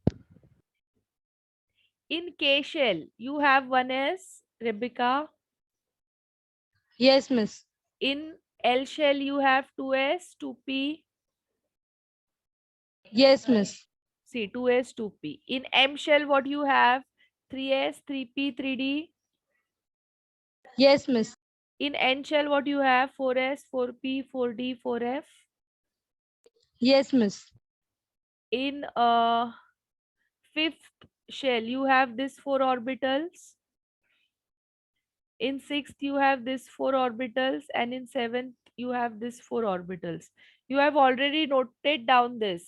in K shell, you have 1S, Rebecca. Yes, miss. In L shell, you have 2S, 2P. Yes, miss. See, 2S, 2P. In M shell, what you have? 3S, 3P, 3D. Yes, miss. In N shell, what you have? 4S, 4P, 4D, 4F. Yes, miss. In fifth shell, you have this 4 orbitals. In sixth, you have this 4 orbitals, and in seventh, you have this 4 orbitals. You have already noted down this,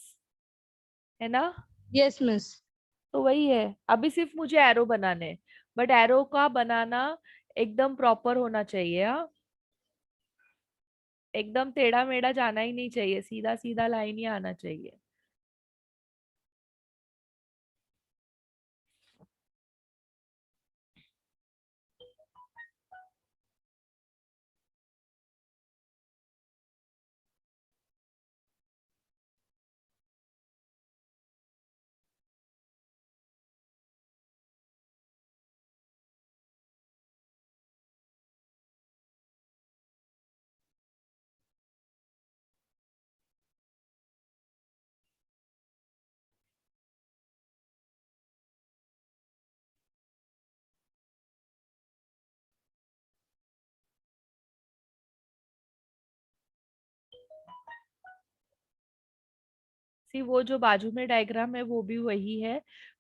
है ना? Yes, miss. तो वही है. अभी सिर्फ मुझे arrow बनाने हैं, बट एरो का बनाना एकदम प्रॉपर होना चाहिए. हाँ, एकदम टेढ़ा मेढ़ा जाना ही नहीं चाहिए, सीधा सीधा लाइन ही आना चाहिए. सी वो जो बाजू में डायग्राम है वो भी वही है,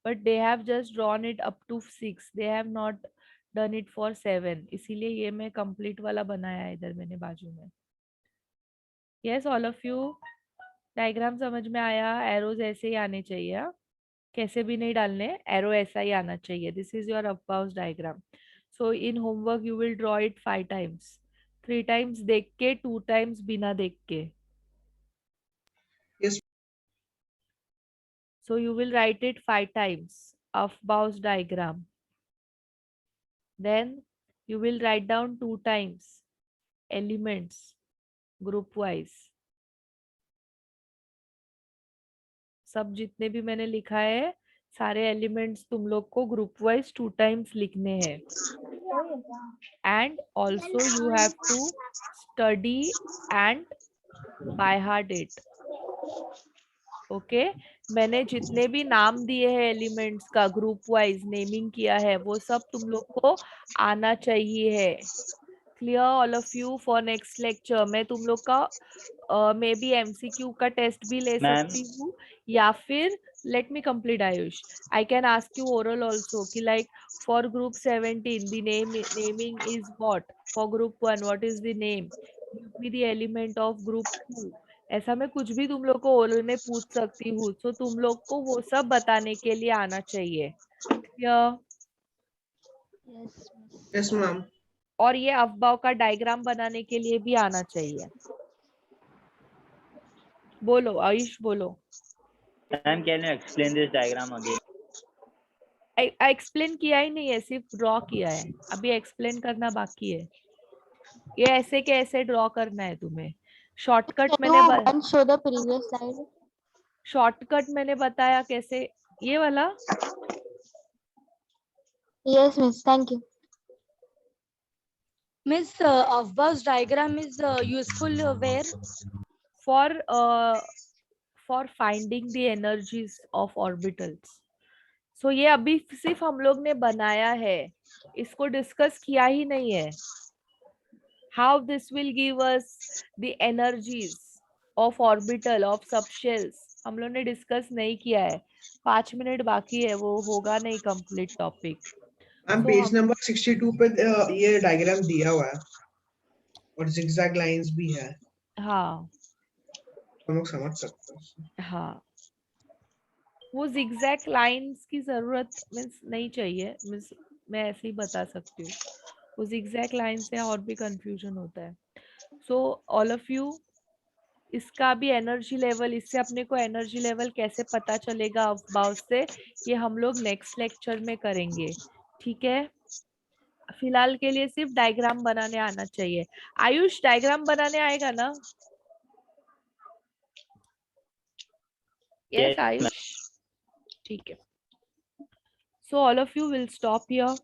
but they have just drawn it up to 6. They have not done it for 7. इसीलिए ये मैं कंप्लीट वाला बनाया है इधर मैंने बाजू में. Yes, all of you, diagram समझ में आया? एरोज ऐसे ही आने चाहिए. हाँ, कैसे भी नहीं डालने, एरो ऐसा ही आना चाहिए. This is your Aufbau's diagram. So in homework you will draw it 5 times, 3 times देख के, 2 टाइम्स बिना देख के. Yes. So you will write it 5 times of Bau's diagram. Then you will write down 2 times elements group wise. सब जितने भी मैंने लिखा है सारे एलिमेंट्स तुम लोग को ग्रुप वाइज 2 टाइम्स लिखने हैं. And also you have to study and by heart it. Okay मैंने जितने भी नाम दिए हैं एलिमेंट्स का ग्रुप वाइज नेमिंग किया है वो सब तुम लोग को आना चाहिए है. Clear all of you? For next lecture मैं तुम लोग का मे बी एमसीक्यू का टेस्ट भी ले सकती हूँ, या फिर let me complete Ayush, I can ask you oral also कि like for group 17 the naming is what, for group 1 what is the name, give me the element of group 2, ऐसा मैं कुछ भी तुम लोग को ओरल में पूछ सकती हूँ, तो तुम लोग को वो सब बताने के लिए आना चाहिए। या यस मैम। और ये अफवाह का डायग्राम बनाने के लिए भी आना चाहिए। बोलो आयुष, बोलो। Ma'am can you explain this diagram again? Explain किया ही नहीं है, सिर्फ ड्रॉ किया है, अभी एक्सप्लेन करना बाकी है। ये ऐसे के ऐसे ड्रॉ करना है तुम्हें। Shortcut show the previous slide? Shortcut मैंने बताया कैसे, ये वाला। Yes, miss. Thank you. Miss, Avbau's diagram is useful where? For finding the energies of orbitals. So ये अभी सिर्फ हम लोग ने बनाया है, इसको डिस्कस किया ही नहीं है। How this will give us the energies of orbital of subshells, हम लोग ने डिस्कस नहीं किया है। 5 मिनट बाकी है, वो होगा नहीं complete topic. Ma'am page number 62 पे ये डायग्राम दिया हुआ है और zigzag लाइंस भी है। हाँ हम लोग समझ सकते हैं। हाँ, वो zigzag लाइंस की जरूरत मीन्स नहीं चाहिए, मीन्स मैं ऐसे ही बता सकती हूँ। वो zigzag लाइन से और भी कंफ्यूजन होता है। सो ऑल ऑफ यू, इसका भी एनर्जी लेवल, इससे अपने को एनर्जी लेवल कैसे पता चलेगा अफवाह से, ये हम लोग नेक्स्ट लेक्चर में करेंगे, ठीक है। फिलहाल के लिए सिर्फ डायग्राम बनाने आना चाहिए। आयुष डायग्राम बनाने आएगा ना? यस आयुष, ठीक है। So all of you will stop here.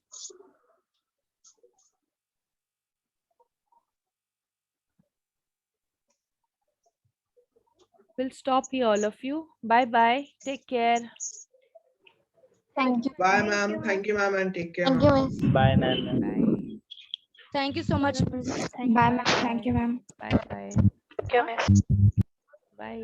We'll stop here, all of you. Bye bye. Take care. Thank you. Bye ma'am, thank you ma'am and take care. Thank you, miss. Bye ma'am. Bye. Thank you so much, Miss. Bye, ma'am. Thank you, ma'am. Bye bye. Thank you, miss. Bye.